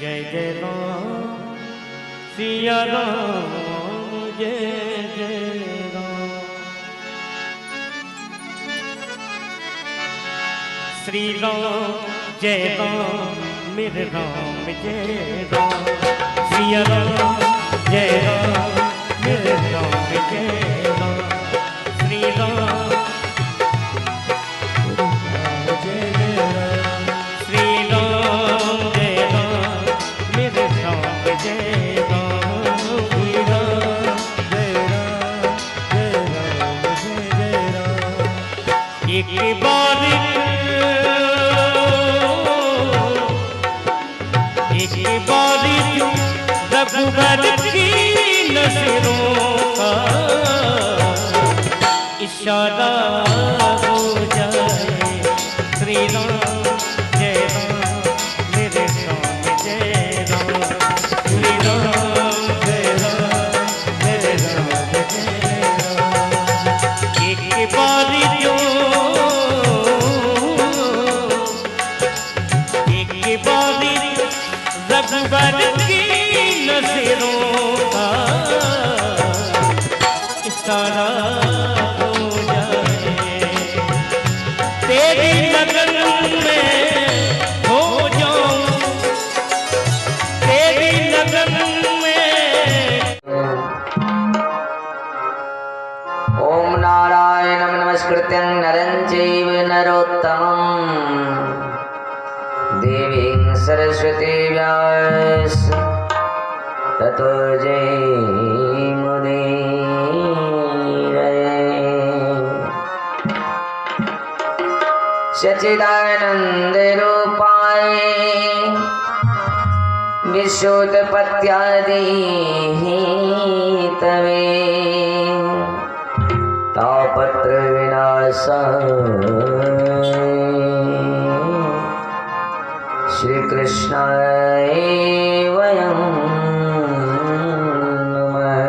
जय जय राम सिया राम जय जय राम। श्री राम जय राम मेरे राम जय राम। सिया राम जय राम मेरे राम जय राम। श्री राम जय जय राम। श्री राम जय राम मेरे राम जय राम। श्री राम जय राम जय राम जय जय राम। एक बार रघुबर की नजरों का इशारा हो जाए। श्री राम जय राम मेरे राम जय राम। श्री राम जय राम मेरे राम जय राम। एक बार रघुबर की नजरों का इशारा हो जाए। तेरी लगन में हो जाऊं, तेरी लगन में। ओम नारायणं नमस्कृत्यं नरं चैव नरोत्तमं देवीं सरस्वती व्यास ततो जयमुदीरये। सच्चिदानंद रूपाय विश्वोत्पत्त्यादि तवे तापत्र विनाशाय श्री कृष्णाय वयं नमः।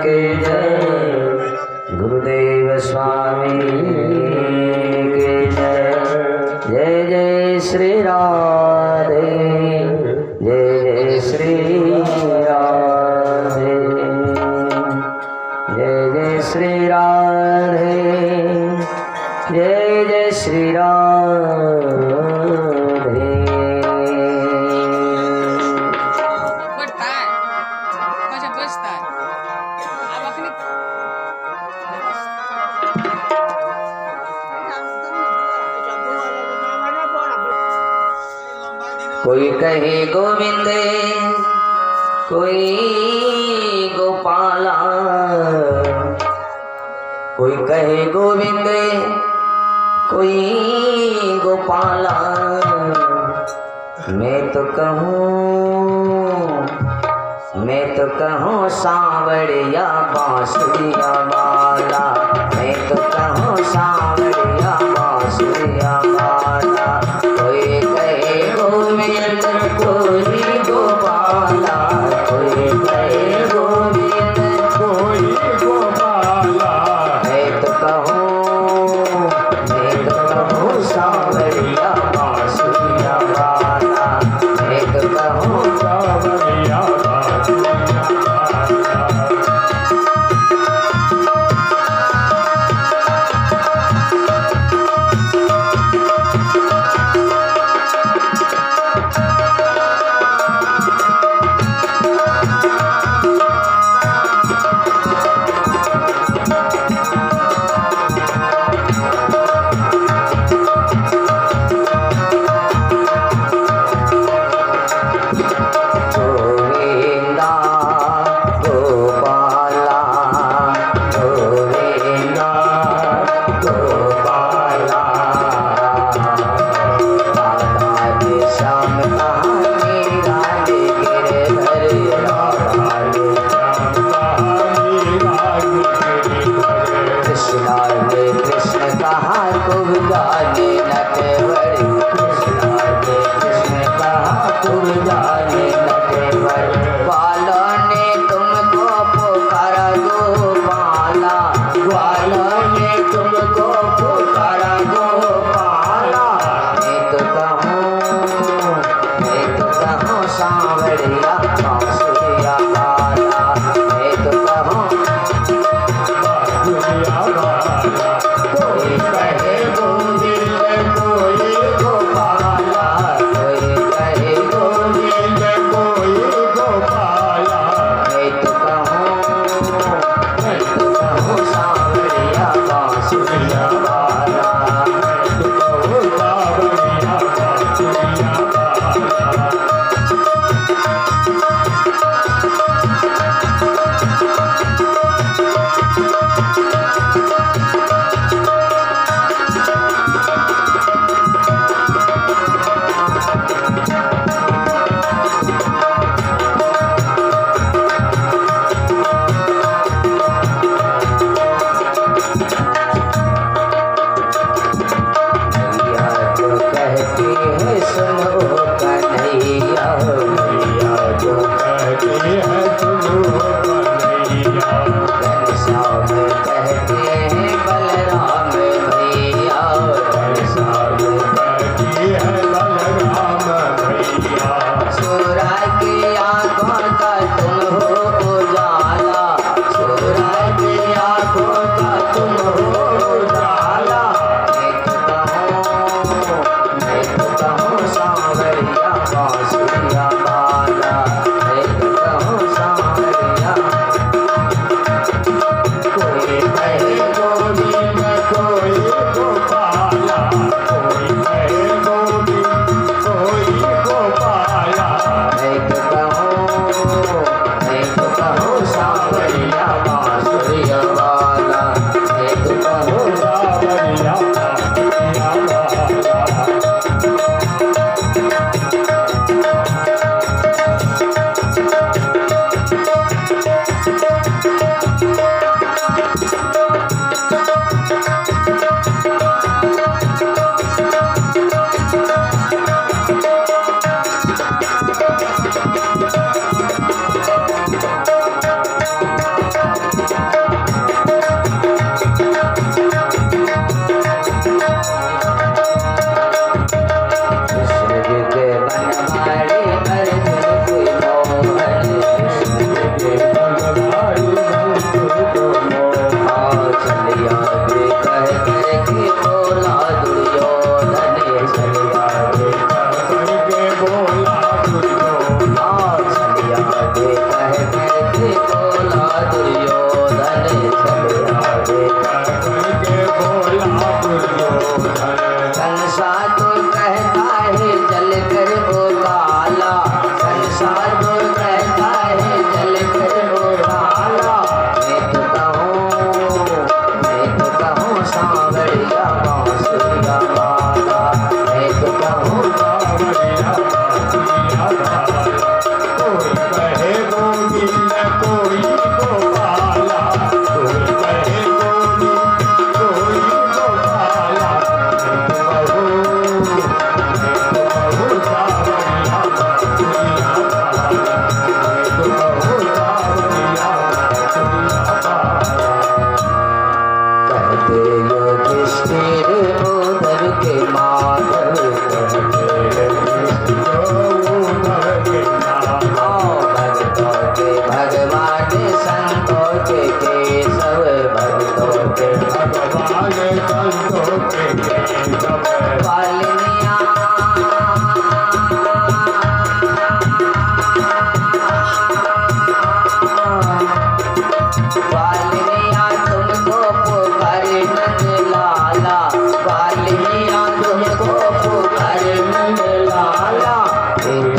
के जय गुरुदेव स्वामी के जय। जय जय श्री राधे जय जय श्री राधे जय जय श्री राधे जय जय श्री राधे। कोई कहे गोविंद कोई गोपाला, कोई कहे गोविंद कोई गोपाला। मैं तो कहूँ सांवरिया बांसुरिया वाला। मैं तो कहूँ सांवरिया बांसुरिया वाला। कोई कहे गोविंद कोई गोपाला, कोई कहे गोविंद कोई गोपाला। मैं तो कहूँ सांवरिया बांसुरिया वाला। मैं तो कहूँ सांवरिया बांसुरिया वाला। पालनिया पालनिया तुमको पुकारे नंद लाला पालनिया तुमको पुकारे नंद लाला एक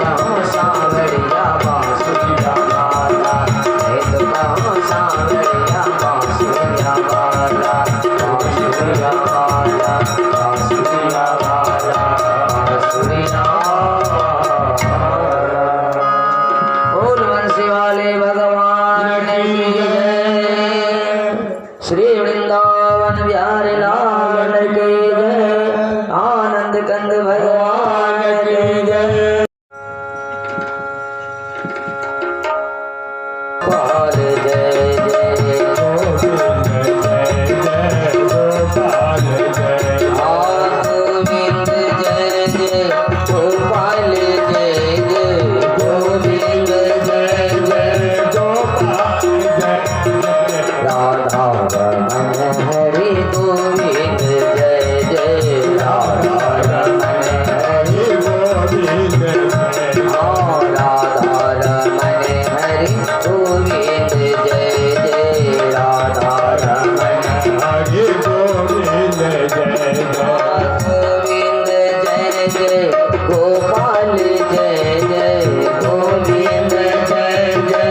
कहूँ सांवरिया बांसुरिया वाला एक कहूँ सांवरिया बांसुरिया वाला बांसुरिया वाला बांसुरिया वाला बांसुरिया बोल बंसी वाले भगवान की जय श्री वृंदावन बिहारी लाल की जय आनंद कंद भगवान की जय गोपाल जय जय गोपाल गोविंद जय जय गोपाल जय जय गोविंद जय जय राधा रमण हरि गोविंद जय जय राधा रमण हरि गोविंद राधा रमण हरि गोविंद जय जय राधा रमण हरि गोविंद जय जय गोपाल जय जय गोविंद जय जय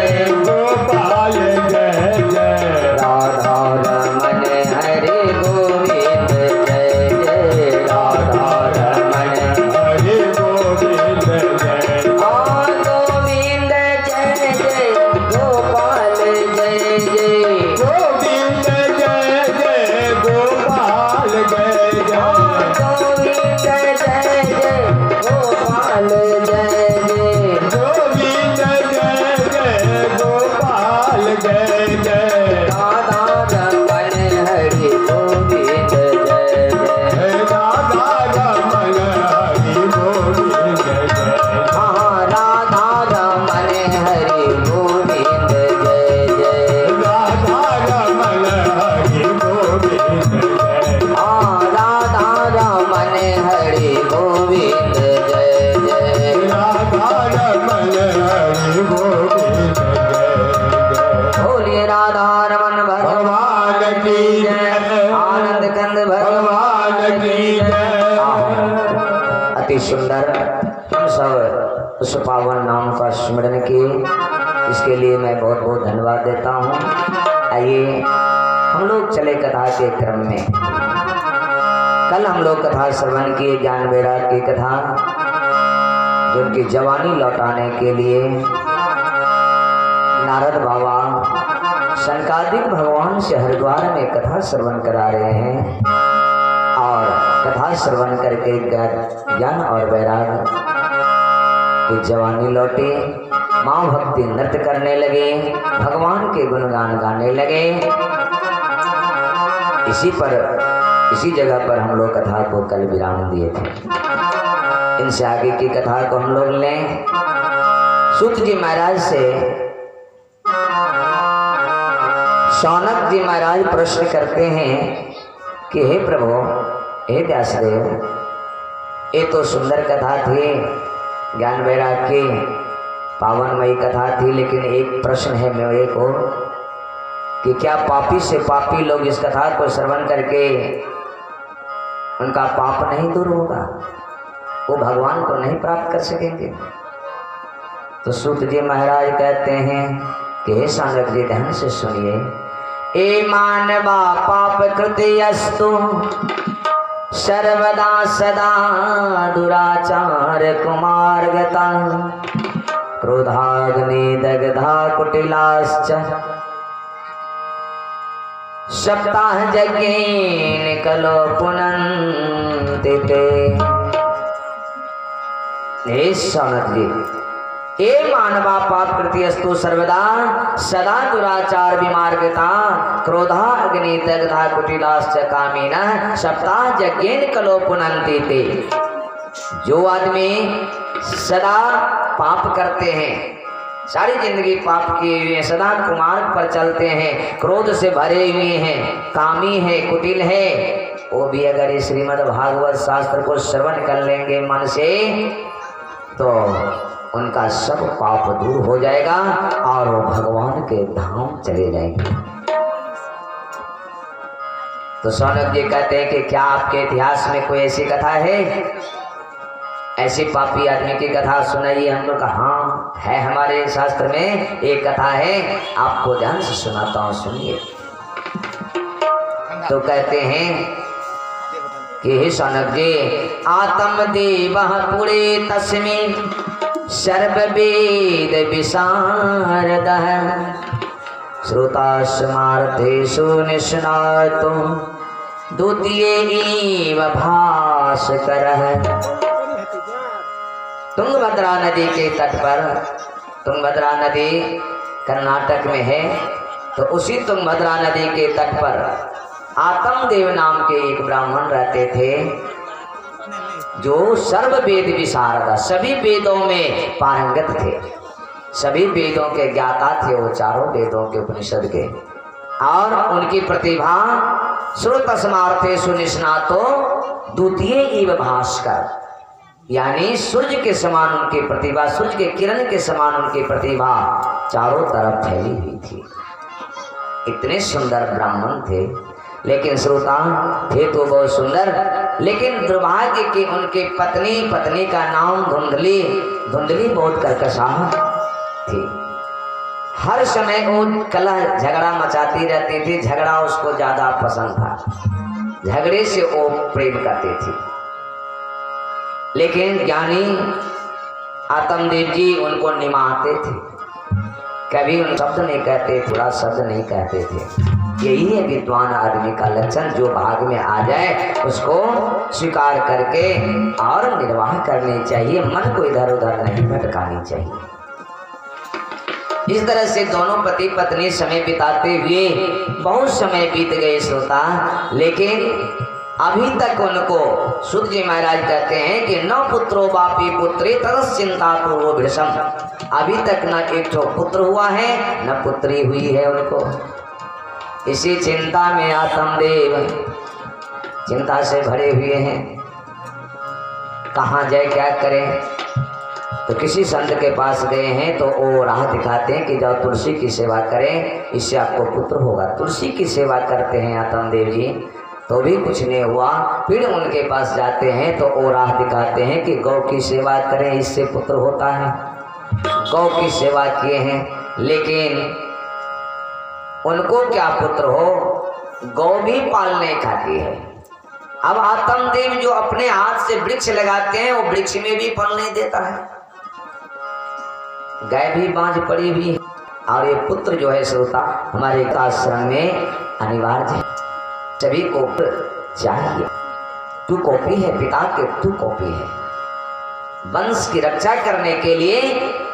गोपाल जय जय राधा रमण हरि गोविंद जय जय राधा रमण हरि गोविंद जय गोविंद जय जय गोपाल जय जय गोविंद जय जय गोपाल जय जय गोविंद जय जय गोपाल जय जय गोविंद जय जय गोपाल जय जय राधा रमण हरि गोविंद जय जय राधा रमण हरि गोविंद जय हाँ राधा रमण हरि गोविंद जय जय राधा रमण हरि गोविंद जय हाँ राधा रमण हरि गोविंद जय जय राधा रमण हरि गोविंद जय बोलिए राधा रमण भगवान की जय आनंद कंद भगवान की जय अति सुंदर हम सब उस पावन नाम का स्मरण किए इसके लिए मैं बहुत बहुत धन्यवाद देता हूँ। आइए हम लोग चले कथा के क्रम में। कल हम लोग कथा श्रवण किए ज्ञान वैराग की कथा जो उनकी जवानी लौटाने के लिए नारद बाबा शनकादिक भगवान से हरिद्वार में कथा श्रवण करा रहे हैं और कथा श्रवण करके ज्ञान और वैराग की जवानी लौटे माँ भक्ति नृत्य करने लगे भगवान के गुणगान गाने लगे। इसी जगह पर हम लोग कथा को कल विराम दिए थे। इनसे आगे की कथा को हम लोग लें। सूत जी महाराज से शौनक जी महाराज प्रश्न करते हैं कि हे प्रभु हे व्यासदेव ये तो सुंदर कथा थी ज्ञान वैराग की पावनमयी कथा थी लेकिन एक प्रश्न है मेरे को कि क्या पापी से पापी लोग इस कथा को श्रवण करके उनका पाप नहीं दूर होगा वो भगवान को नहीं प्राप्त कर सकेंगे। तो सूत जी महाराज कहते हैं कि हे शौनक जी ध्यान से सुनिए। ए मानवा पाप कृत्यस्तु सर्वदा सदा दुराचार कुमार्गता क्रोधाग्नि दग्धा कुटिलाश्च सप्ताह यज्ञेन कलो पुनन्ति ते। हे शौनक जी ए मानवा पाप कृत्यस्तु सर्वदा सदा दुराचार विमार्गता क्रोधा अग्नि दग्धा कुटिलाश्च कामिनः सप्ताह यज्ञेन कलो पुनन्ति ते। जो आदमी सदा पाप करते हैं सारी जिंदगी पाप किए हुए हैं, सदा कुमार्ग पर चलते हैं, क्रोध से भरे हुए हैं, कामी है, कुटिल है, वो भी अगर इस श्रीमद् भागवत शास्त्र को श्रवण कर लेंगे मन से तो उनका सब पाप दूर हो जाएगा और वो भगवान के धाम चले जाएंगे। तो सौनक जी कहते हैं कि क्या आपके इतिहास में कोई ऐसी कथा है, ऐसी पापी आदमी की कथा सुनाइए। हम लोग कहा हाँ है, हमारे शास्त्र में एक कथा है, आपको ध्यान से सुनाता हूँ, सुनिए। तो कहते हैं कि हे सौनक जी, आत्म देव पुरे तस्मिन् सर्ववेद विशारदः श्रुतास्मार्थेषु निष्णातो द्वितीय भास्करः। तुंगभद्रा नदी के तट पर, तुंगभद्रा नदी कर्नाटक में है, तो उसी तुंगभद्रा नदी के तट पर आत्मदेव नाम के एक ब्राह्मण रहते थे जो सर्व वेद विशारद, सभी वेदों में पारंगत थे, सभी वेदों के ज्ञाता थे, वो चारों वेदों के उपनिषद के। और उनकी प्रतिभा श्रुतस्मार्थे निष्णातो द्वितीय इव भास्कर, यानी सूर्य के समान उनकी प्रतिभा, सूर्य के किरण के समान उनकी प्रतिभा चारों तरफ फैली हुई थी। इतने सुंदर ब्राह्मण थे, लेकिन श्रोता थे तो बहुत सुंदर, लेकिन दुर्भाग्य कि उनके पत्नी का नाम धुंधली, धुंधली बहुत कर्कशा थी। हर समय वो कलह झगड़ा मचाती रहती थी, झगड़ा उसको ज्यादा पसंद था, झगड़े से वो प्रेम करती थी। लेकिन ज्ञानी आत्मदेव जी उनको निमाहते थे, कभी उन शब्द नहीं कहते, थोड़ा शब्द नहीं कहते थे। यही है विद्वान आदमी का लक्षण, जो भाग में आ जाए उसको स्वीकार करके और निर्वाह करनी चाहिए, मन को इधर उधर नहीं भटकानी चाहिए। इस तरह से दोनों पति पत्नी समय बिताते हुए बहुत समय बीत गए श्रोता, लेकिन अभी तक उनको सूत जी महाराज कहते हैं कि न पुत्रो बापी पुत्री तरस चिंता पूर्व भृषम, अभी तक न एक ठो पुत्र हुआ है न पुत्री हुई है उनको। इसी चिंता में आत्मदेव चिंता से भरे हुए हैं, कहाँ जाए क्या करें। तो किसी संत के पास गए हैं तो वो राह दिखाते हैं कि जाओ तुलसी की सेवा करें, इससे आपको पुत्र होगा। तुलसी की सेवा करते हैं आत्मदेव जी, तो भी कुछ नहीं हुआ। फिर उनके पास जाते हैं तो वो राह दिखाते हैं कि गौ की सेवा करें, इससे पुत्र होता है। गौ की सेवा किए हैं, लेकिन उनको क्या पुत्र हो, गौ भी पाल नहीं खाती है। अब आत्मदेव जो अपने हाथ से वृक्ष लगाते हैं वो वृक्ष में भी फल नहीं देता है, गाय भी बांझ पड़ी हुई है। और ये पुत्र जो है श्रोता हमारे आश्रम में अनिवार्य है, सभी को चाहिए। टू कॉपी है, पिता के टू कॉपी है। वंश की रक्षा करने के लिए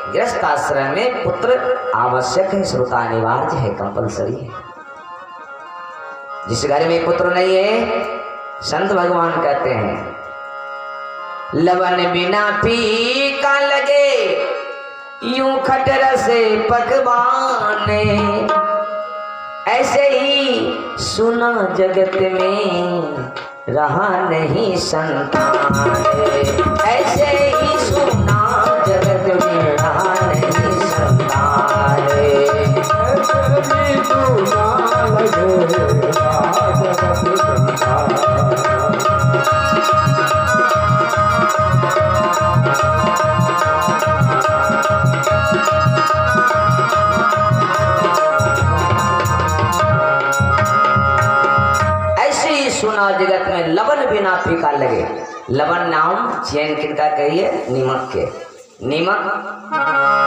गृहस्थ आश्रम में पुत्र आवश्यक है श्रोता, अनिवार्य है, कंपलसरी है। जिस घर में पुत्र नहीं है, संत भगवान कहते हैं लवन बिना फीका लगे यूं खटर से पकवान, ऐसे ही सुना जगत में रहा नहीं संतान, ऐसे ही सुना जगत में रहा नहीं संतान। सुना जगत में लवन बिना फीका लगे। लवन नाम चैन किनका कहिए, नीमक के। नीमक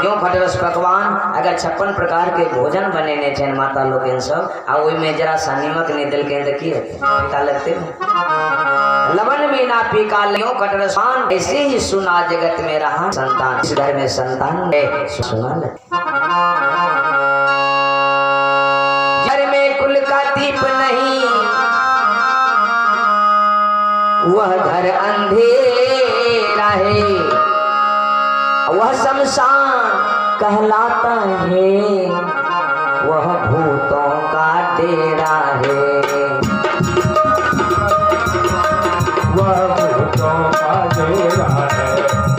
क्यों खटरस पकवान, अगर 56 प्रकार के भोजन बने ने चैन माता लोग इन सब, और वही में जरा सा नीमक नहीं दिल के देखिए फीका लगते हैं। लवन बिना फीका क्यों खटरस पान, ऐसे ही सुना जगत में रहा संतान। इस घर में संतान सुना लगे, घर में कुल का दीप नहीं, वह घर अंधेरा है, वह शमशान कहलाता है, वह भूतों का डेरा है, वह भूतों का डेरा है,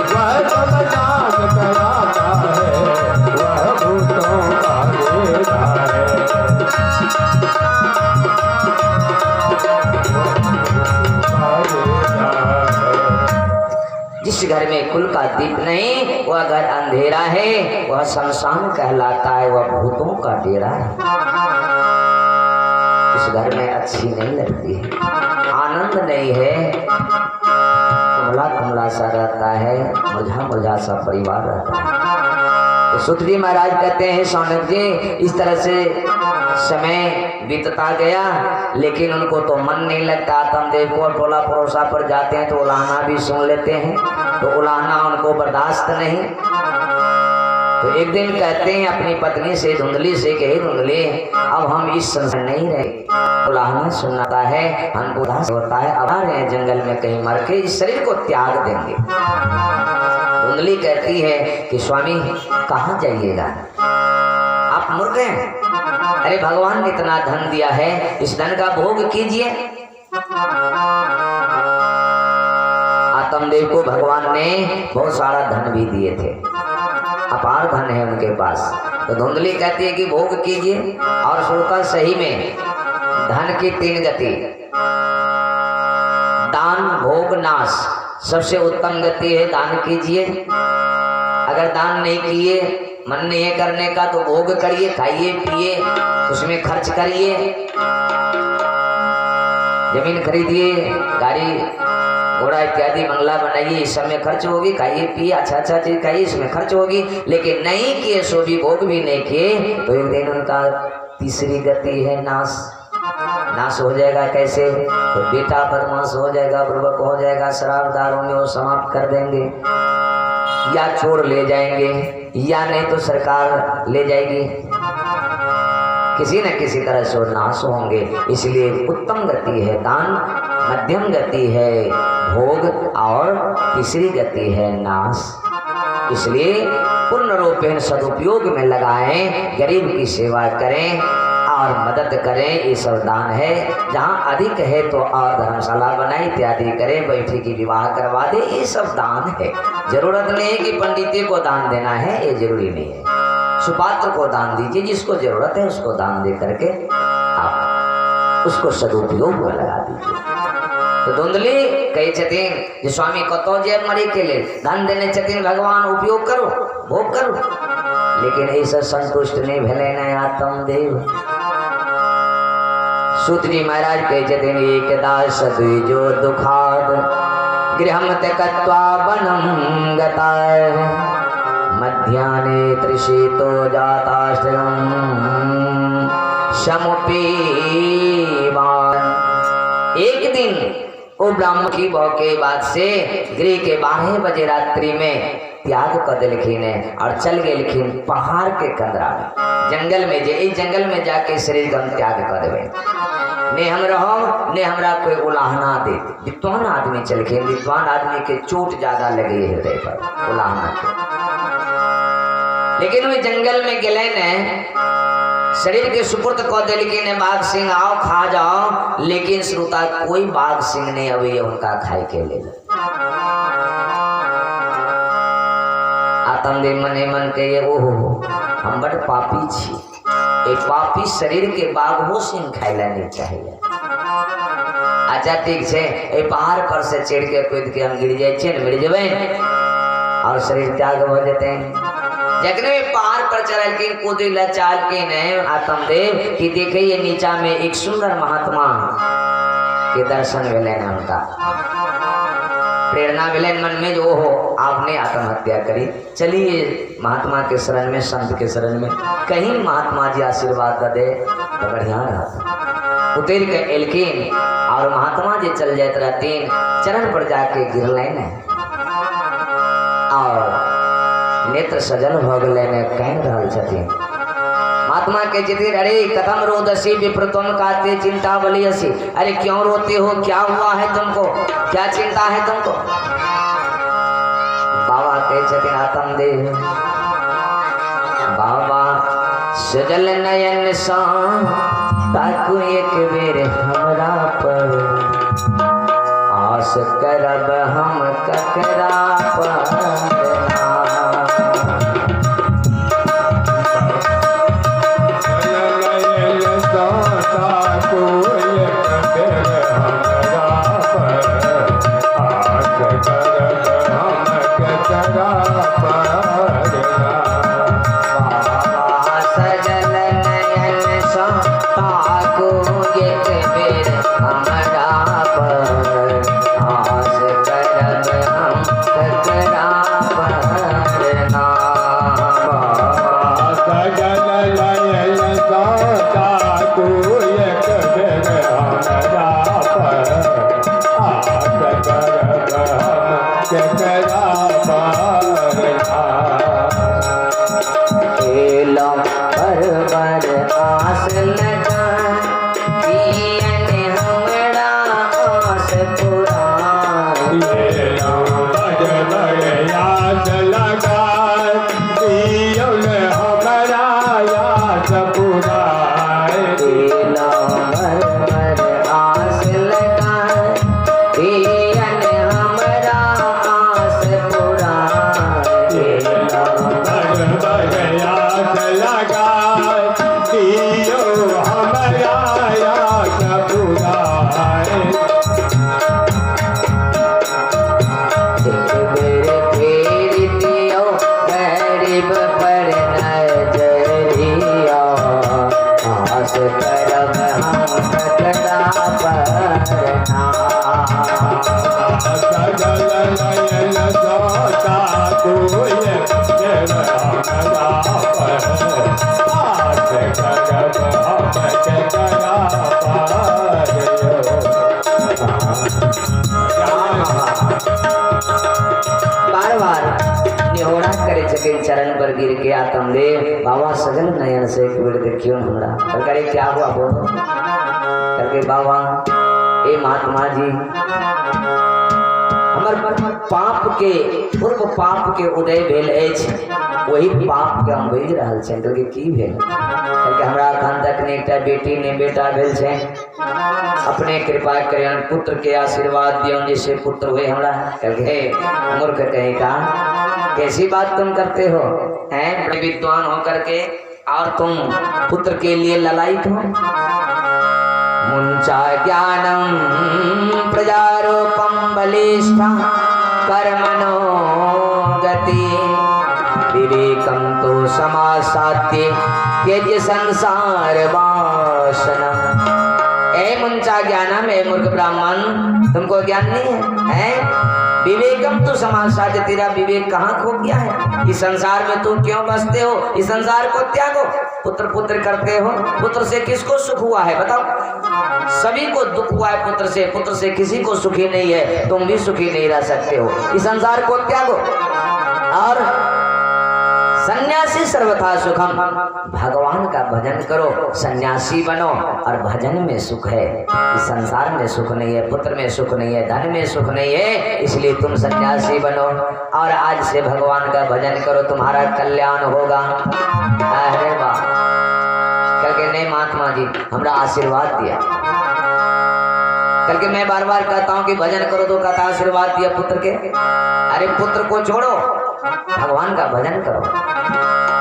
वह शमशान कहलाता है, वह भूतों का डेरा है। जिस घर में कुल का दीप नहीं, वह घर अंधेरा है, वह शमशान कहलाता है, वह भूतों का डेरा है। इस घर में अच्छी नहीं लगती है, आनंद नहीं है, कुमला कुमला सा रहता है, मुझा मुझा सा परिवार रहता है। तो सूत जी महाराज कहते हैं शौनक जी, इस तरह से समय बीतता गया, लेकिन उनको तो मन नहीं लगता। आत्मदेव को टोला पड़ोसा पर जाते हैं तो उलाहना भी सुन लेते हैं, तो उलाहना उनको बर्दाश्त नहीं। तो एक दिन कहते हैं अपनी पत्नी से, धुंधली से, कि हे धुंधली, अब हम इस संसार नहीं रहे, उलाहना सुनाता है, हमको उदास होता है, अब आ रहे हैं जंगल में कहीं मर के इस शरीर को त्याग देंगे। धुंधली कहती है कि स्वामी कहाँ जाइएगा, आप मूर्ख हैं, अरे भगवान ने इतना धन दिया है, इस धन का भोग कीजिए। आत्मदेव को भगवान ने बहुत सारा धन भी दिए थे, अपार धन है उनके पास। तो धुंधली कहती है कि भोग कीजिए। और श्रोता सही में धन की 3 गति, दान भोग नाश, सबसे उत्तम गति है दान कीजिए। अगर दान नहीं किए, मन नहीं है करने का, तो भोग करिए, खाइए पिए, उसमें खर्च करिए, जमीन खरीदिए, गाड़ी घोड़ा इत्यादि बंगला बनाइए, इस सब में खर्च होगी, खाइए पिए, अच्छा अच्छा चीज खाइए, इसमें खर्च होगी। लेकिन नहीं किए, सो भी भोग भी नहीं किए, तो एक दिन उनका तीसरी गति है नाश। नाश हो जाएगा कैसे? तो बेटा बदमाश हो जाएगा, बुर्बक हो जाएगा, शराबदारों में वो समाप्त कर देंगे, या चोर ले जाएंगे, या नहीं तो सरकार ले जाएगी, किसी न किसी तरह से नाश होंगे। इसलिए उत्तम गति है दान, मध्यम गति है भोग, और तीसरी गति है नाश। इसलिए पूर्ण रूपेण सदुपयोग में लगाएं, गरीब की सेवा करें और मदद करें, ये सब दान है। जहाँ अधिक है तो और धर्मशाला बनाए इत्यादि करें, बैठी की विवाह करवा दे, ये सब दान है। जरूरत नहीं है कि पंडित को दान देना है, ये जरूरी नहीं है। सुपात्र को दान दीजिए, जिसको जरूरत है उसको दान दे करके आप उसको सदुपयोग में लगा दीजिए। तो धुंधली कही छथिन जे स्वामी कतो जेब मरी के लिए धन देने छथिन, भगवान उपयोग करो, भोग करो, लेकिन ऐसा संतुष्ट नहीं भेले न आत्मदेव। सूत जी महाराज कहे छथिन एक दास द्विजो दुखाद गृहम त्यक्त्वा वनं गताः मध्याह्ने तृषितो जाताश्रयं समुपीवान्। एक दिन वो ब्राह्मण की बहू के बाद से गृह के 12 बजे रात्रि में त्याग कर दिलखिन और चल गए पहाड़ के कंदरा में, जंगल में। जे जंगल में जाके शरीर का त्याग कर देवे, ने हम रहो ने हमरा कोई उलाहना दे। विद्वान आदमी चल गए, विद्वान आदमी के चोट ज्यादा लगे हृदय पर उलाहना के, लेकिन वे जंगल में गए ने शरीर के सुपुर्द कह दिल ने बाघ सिंह आओ खा जाओ, लेकिन श्रोता कोई बाघ सिंह नहीं अभी उनका खाई के ले। आत्मदेव मने मन के ये ओहो हम बड़ पापी छी, एक पापी शरीर के बाघो सिंह खाइला नहीं चाहिए। अच्छा ठीक है, ए पहाड़ पर से चढ़ के कूद के हम गिर जाए मिल जेबे और शरीर त्याग हो जाते हैं। जगने में पहाड़ पर चढ़ के कूदिला चाल के न आत्मदेव की देखे ये नीचा में एक सुंदर महात्मा के दर्शन मिले न, उनका प्रेरणा मिले मन में जो हो आपने आत्महत्या करी, चलिए महात्मा के शरण में, संत के शरण में, कहीं महात्मा जी आशीर्वाद दे तो बढ़िया रहता। उतर के एलकिन और महात्मा जी चल जाते रहतीन, चरण पर जाके गिर लेने और नेत्र सजल भोग लेने कह रहल छथिन। महात्मा के चितिर अरे कथम रोदसी विप्रतम काते चिंता बलियसी, अरे क्यों रोते हो, क्या हुआ है तुमको, क्या चिंता है तुमको। बाबा कहे छथिन आत्मदेव सजल नयन सा ताकू एक बेर हमरा पर, आस करब हम ककरा पर चरण पर गिर के आत्मदेव बाबा सजल नयन से एक बेर देखियो हमरा। करे क्या हुआ बोलो करके बाबा ए महात्मा जी हमर पाप के पूर्व पाप के उदय भेल अछि, वही पाप के हम बुझि रहल छै तो की भेल करके हमरा अखन तक ने एकटा बेटी ने बेटा भेल छै। अपने कृपा करियन पुत्र के आशीर्वाद दियौन जैसे पुत्र हुए हमरा। करके मूर्ख कहीं का कैसी बात तुम करते हो हैं, बड़े विद्वान हो करके और तुम पुत्र के लिए ललायित हो। मुंचा ज्ञानम प्रजारोपम बलिष्ठा कर्मणो गति, विवेकम तो समासाद्य त्यज्य संसार वासनम। ए मुंचा ज्ञानम, ए मूर्ख ब्राह्मण तुमको ज्ञान नहीं है? विवेकम तो समासाद, तेरा विवेक कहाँ खो गया है? इस संसार में तुम क्यों बसते हो? इस संसार को त्यागो। पुत्र पुत्र करते हो, पुत्र से किसको सुख हुआ है बताओ? सभी को दुख हुआ है पुत्र से, पुत्र से किसी को सुखी नहीं है। तुम भी सुखी नहीं रह सकते हो। इस संसार को त्यागो और सन्यासी सर्वथा सुखम, भगवान का भजन करो, सन्यासी बनो और भजन में सुख है। इस संसार में सुख नहीं है, पुत्र में सुख नहीं है, धन में सुख नहीं है, इसलिए तुम सन्यासी बनो और आज से भगवान का भजन करो, तुम्हारा कल्याण होगा। अरे वाह करके नहीं महात्मा जी हमरा आशीर्वाद दिया करके मैं बार बार कहता हूँ कि भजन करो तो कहता आशीर्वाद दिया पुत्र के। अरे पुत्र को छोड़ो, भगवान का भजन करो।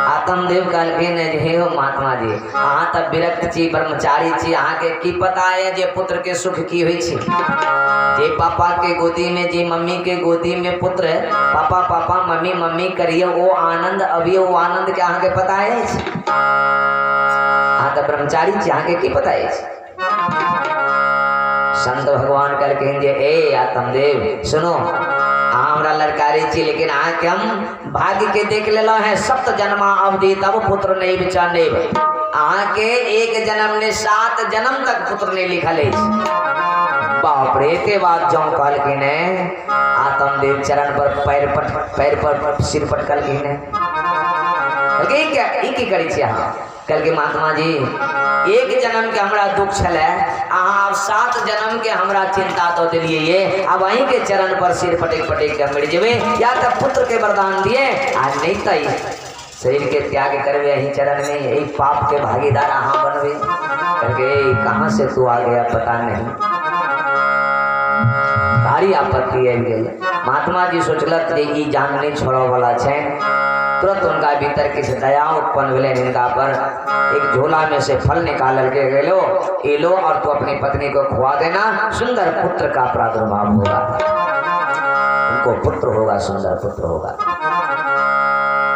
आत्मदेव कहलखिन हे हो महात्मा जी अहाँ तब विरक्त छी, ब्रह्मचारी छी, अहाँ के की पता है जे पुत्र के सुख की होइ छै? जे पापा के गोदी में, जे मम्मी के गोदी में पुत्र पापा पापा मम्मी मम्मी करिए वो आनंद, अभी वो आनंद के अहाँ के पता है? अहाँ तो ब्रह्मचारी छी, अहाँ के की पता है? संत भगवान कहलखिन जे ए आत्मदेव सुनो, हमरा लड़कारी छी लेकिन अहाँ के हम भाग्य के देख लेलो है। सप्त जन्मा अवधि तब पुत्र नहीं बिचा नेब, अहाँ के एक जन्म ने 7 जन्म तक पुत्र नहीं लिखल है। बाप रे के बात जो कहलखिन है। आत्मदेव चरण पर पैर पर सिर पटकलखिन है। क्या की करी छी अहाँ? कल के महात्मा जी एक जन्म के हमरा दुख छले, अहाँ 7 जन्म के हमरा चिंता तो दिलिए ये, अब वहीं के चरण पर सिर पटेक पटेक के मर जेबे, या तो पुत्र के वरदान दिए आज नहीं तई शरीर के त्याग करवे यही चरण में, यही पाप के भागीदार अहाँ बनवे करके कहाँ से तू आ गया पता नहीं। भारी आपत्ति आबि गेल। महात्मा जी सोचलक जे ई जान नहीं छोड़ो वाला छै। तुरंत उनका भीतर किसी दया उत्पन्न भेलै इनका पर। एक झोला में से फल निकाल के गेलो, ये लो और तू अपनी पत्नी को खुआ देना, सुंदर पुत्र का प्रादुर्भाव होगा, उनको पुत्र होगा, सुंदर पुत्र होगा।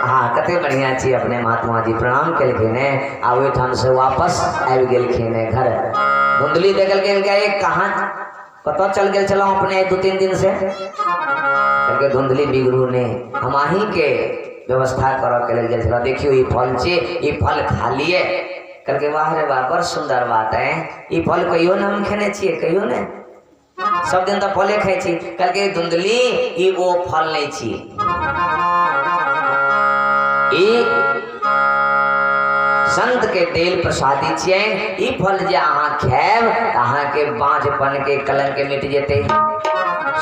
हाँ, कते बढ़िया छी। अपने महात्मा जी प्रणाम केलखिन, आ ओहिठाम से वापस आबि गेलखिन घर। धुंधली देखल के कहाँ पता चल गया चलो अपने 2-3 दिन से करके धुंधली बिगड़ू ने हम आही के व्यवस्था करो के लिए चलो। देखियो ये फल छे, ये फल खा लिए करके। वाह रे वाह, बड़ सुंदर बात है। ये फल कहियो ना हम खेने छिए, कहियो ने, सब दिन तो फले खाई छी। करके धुंधली ये वो फल नहीं छी, संत के तेल प्रसादी छिए। ई फल जे अहाँ खाएब अहाँ के बाँझपन के कलंक मिट जेते,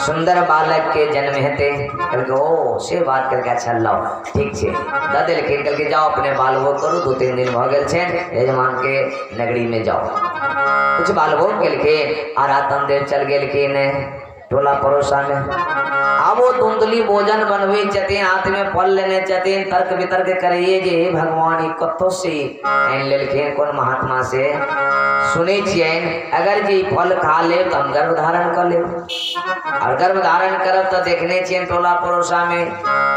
सुंदर बालक के जन्म हेते। कहलके ओ से बात करके अच्छा लाओ ठीक छे द देलखिन। कहलके जाओ अपने बालभोग करू, 2-3 दिन भ गेल छै, यजमान के नगरी में जाओ। कुछ बालभोग केलखिन आ रातन देव चल गेलखिन टोला पड़ोसा में। अब वो धुंधली भोजन बनवे छथिन, हाथ में फल लेने छथिन, तर्क वितर्क करिए जे हे भगवान ई कतो से आनि लेलखिन, कोन महात्मा से सुने छियन अगर जी फल खा ले तो हम गर्भ धारण कर ले, और गर्भ धारण करब तो देखने छियन टोला पड़ोसा में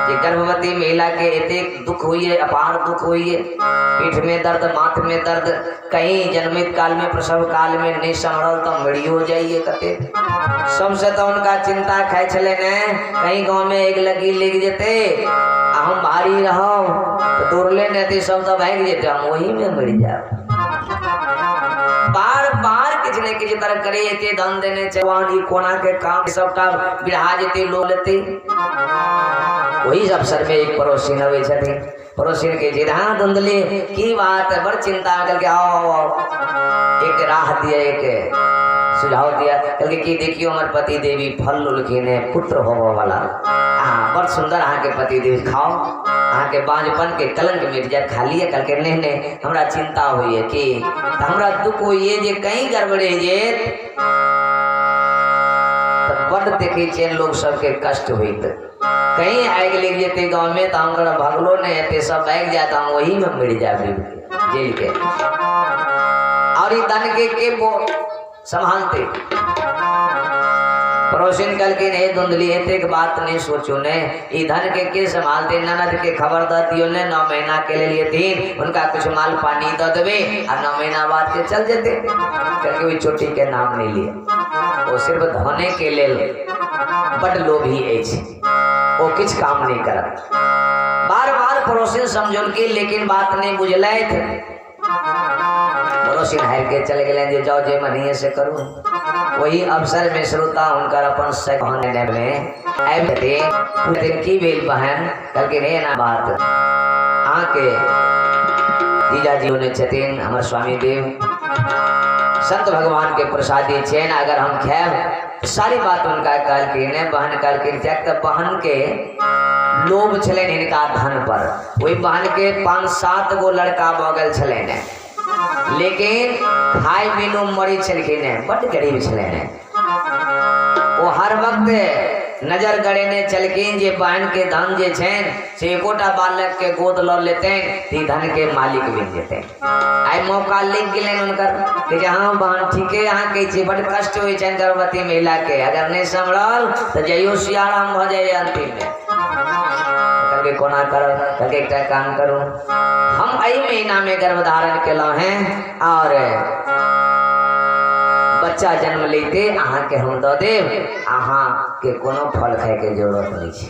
जे गर्भवती महिला के एते दुख हुई है, अपार दुख हुई है, पीठ में दर्द, माथ में दर्द, कहीं जन्मित काल में प्रसव काल में नहीं संभल तो मरी हो जाइए कते। सबसे तो उनका चिंता खाई चले ने कहीं गांव में एक लगी लिख जेते, हम भारी रहो तो तोड़ले नहीं सब तो भाग जेते, हम वही में मर जाओ। बार बार किसी न किसी तरह करे धन देने चवानी कोना के काम सबका बिढ़ा जेते लोग लेते। वही अवसर में एक पड़ोसी नवे छथिन, पड़ोसी के जे हाँ धुंधली की बात है, बड़ चिंता करके आओ एक राह दिया, एक सुझाव दिया। कहलके कि देखियो हमारे पति देवी फल उलखिन पुत्र होवे वाला, हाँ बड़ सुंदर अहाँ के पति देवी, खाओ अहाँ के बांझपन के कलंक मिट जाए, खा लिए। कहलके नहीं हमरा चिंता हुई है कि हमरा दुख हुई है जे कहीं गड़बड़े जे बड़ देखे छे लोग सबके कष्ट हुई, कहीं आग लग जेते गाँव में तो हम भगलो नहीं हेते, सब भाग जाता हम वही में मर जाए जेल के। और धन के वो संभालते पड़ोसिन कल के नहीं धुंधली हेते के बात नहीं सोचो ने, ई धन के संभालते। ननद के खबर द दियो ने 9 महीना के लिए दिन उनका कुछ माल पानी द देवे और 9 महीना बाद के चल जेते। करके वही चोटी के नाम नहीं लिए, वो सिर्फ धने के लेल बड़ लोभी अछि, वो किछ काम नहीं करत। बार बार पड़ोसिन समझौल की लेकिन बात नहीं बुझलैथ। पड़ोसिन हार के चले गए जे जाओ जे मनिए से करू। वही अवसर में श्रोता उनकर अपन से कहने में आबते पूछते की भेल बहन, करके नहीं ना बात आके जीजा जी होने छथिन हमर स्वामी देव संत भगवान के प्रसादी छेन, अगर हम खाएब सारी बात उनका कहलखिन। बहन कहलखिन तो बहन के लोभ छलन इनका धन पर, वही बहन के 5-7 गो लड़का बगल छलन, लेकिन खाई पीनू मरी छलखिन, बड़ गरीब छलन। वो हर वक्त नजर गड़ेने चलखिन जे बहन के धन जे छेन से एकोटा बालक के गोद ल लेते ती धन के मालिक बन जेते। आई मौका लिख गेलन उनकर कि हाँ बहन ठीक है यहाँ कही छे बड़ कष्ट हुई छन गर्भवती महिला के, अगर नहीं संभल तो जइयो सियाराम भ जाए अंतिम में। करके कोना कर करके एक काम करूं, हम आई महीना में गर्भ धारण केलो हैं और बच्चा जन्म लेते अहाँ के हम दे देव, अहाँ के कोनो फल खाए के जरूरत नहीं है।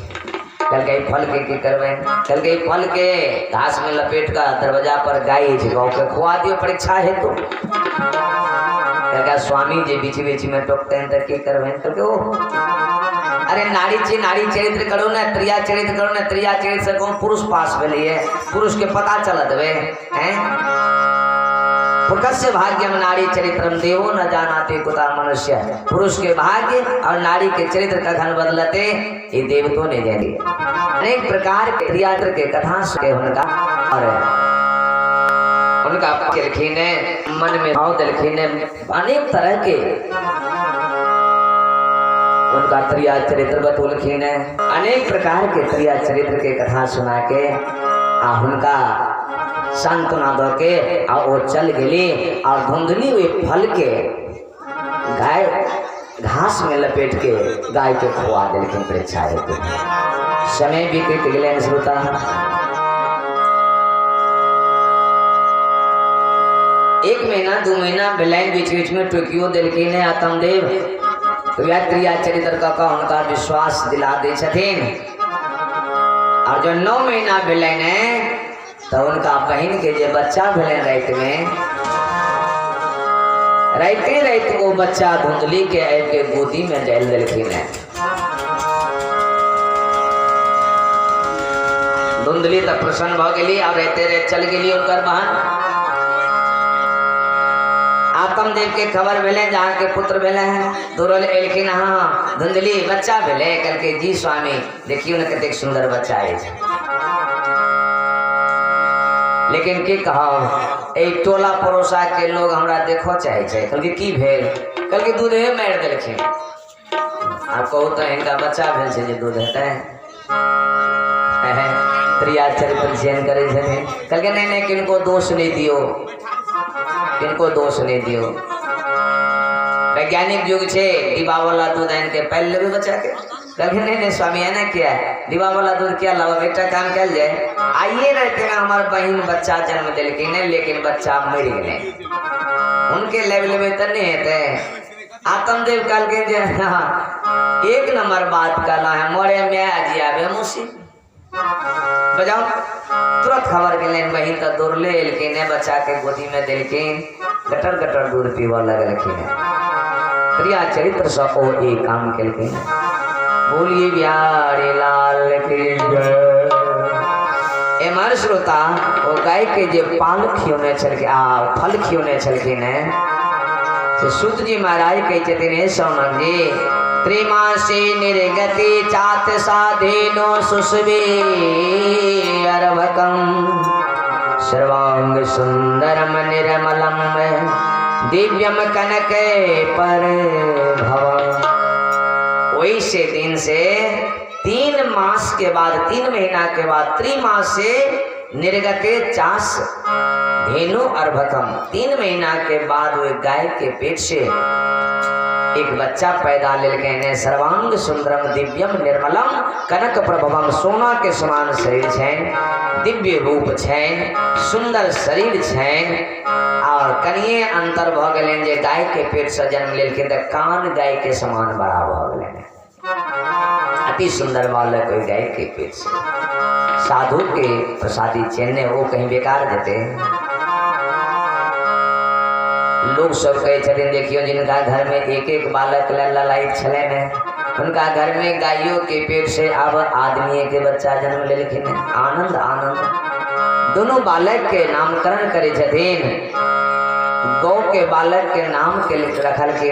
कहलके फल के की करबे, कहलके फल के घास में लपेट कर दरवाजा पर गाय गाँव के खुआ दियो परीक्षा है तो। कहलके स्वामी जी बीच बीच में टोकते हैं तो की करबे, कहलके ओ अरे नारी चरित्र करो ना, त्रिया चरित्र करो ना, त्रिया चरित्र से कौन पुरुष पास भेलिए, पुरुष के पता चलत वे हैं। पुकस्य भाग्यम नारी चरित्रम देवो न जानाते कुता मनुष्य। पुरुष के भाग्य और नारी के चरित्र कखन बदलते ये देवतों ने जानी। अनेक प्रकार के क्रियात्र के कथा सुने उनका और उनका दिलखीन मन में भाव दिलखीन अनेक तरह के उनका त्रिया चरित्र बतौलखीन अनेक प्रकार के त्रिया चरित्र के कथा सुना के उनका सांत्वना दो के और वो चल गई और धुंधली हुए फल के गाय घास में लपेट के गाय के खुआ दिलखीन परीक्षा हेतु। समय बीत गए श्रोता। एक महीना 2 महीना बिलाइन बीच बीच में टोकियो दिलखीन आत्मदेव त्रिया चरित्र का उनका विश्वास दिला दे छथिन। और जो 9 महीना बिलाइन है तो उनका बहन के जो बच्चा भेलन रात में रात को बच्चा धुंधली के आब के गोदी में डाल दिलखीन है। धुंधली तक प्रसन्न भ गई और रहते रहे चल गई उनकर बहन। आत्मदेव के खबर भेले जहाँ के पुत्र भेले हैं दुरल एलखिन। हाँ धुंधली बच्चा भेले कल के जी स्वामी देखियो न कतेक सुंदर बच्चा है। लेकिन की कहो एक टोला पड़ोसा के लोग हमरा देखो चाहे छे। कल के की भेल कल के दूध है मार देलखिन। आप कहू तो इनका बच्चा भेल छे जे दूध हेतै त्रिया चरित्र चयन करे छथिन। कल के नहीं किनको दोष नहीं दियो किनको दोष नहीं दियो। वैज्ञानिक युग छे डिब्बा वाला दूध आन के पहले लेबे बच्चा के। कल नहीं स्वामी है ना क्या डिब्बा वाला दूध क्या लावा बेटा काम कल जाए। आइए रहते ना हमारे बहन बच्चा जन्म दिलखिन लेकिन बच्चा मर गए उनके लेवल में तो नहीं है। आत्मदेव कल के एक नंबर बात कला है मोरे में आज आवे मुसी बजाओ तुरंत खबर के लेन बहन तो दूर ले लेकिन बच्चा के गोदी में दिलखिन गटर गटर दूध पीवा लगलखिन। त्रिया चरित्र से ओ एक काम केलखिन। बोलिए बिहारी लाल की जय। एमर श्रोता वो गाय के जे पाल खियोने चल के फल खियोने चलखिन तो सूत जी महाराज कहे छथिन सौनक जी त्रिमासी निर्गति चात साधेनो सुसवे अरवकम सर्वांग सुंदरम निर्मलम दिव्यम कनक पर भव। वैसे दिन से 3 मास के बाद 3 महीना के बाद त्रिमास से निर्गते चास धेनु अर्भकम 3 महीना के बाद वो गाय के पेट से एक बच्चा पैदा लेलकैन। सर्वांग सुंदरम दिव्यम निर्मलम कनक प्रभवम सोना के समान शरीर छैन दिव्य रूप छैन सुंदर शरीर छैन। और कनिए अंतर भ गेलैन जे गाय के पेट से जन्म लेलखिन त कान गाय के समान बड़ा भ गेलैन। अति सुंदर बालक कोई गाय के पेट से साधु के प्रसादी चेन्ने वो कहीं बेकार देते। लोग सब कहे छथिन देखियो जिनका घर में एक एक बालक ललायित छलन उनका घर में गायों के पेट से अब आदमी के बच्चा जन्म लेलखिन। आनंद आनंद दोनों बालक के नामकरण करे छथिन। गौ के बालक के नाम के रखल के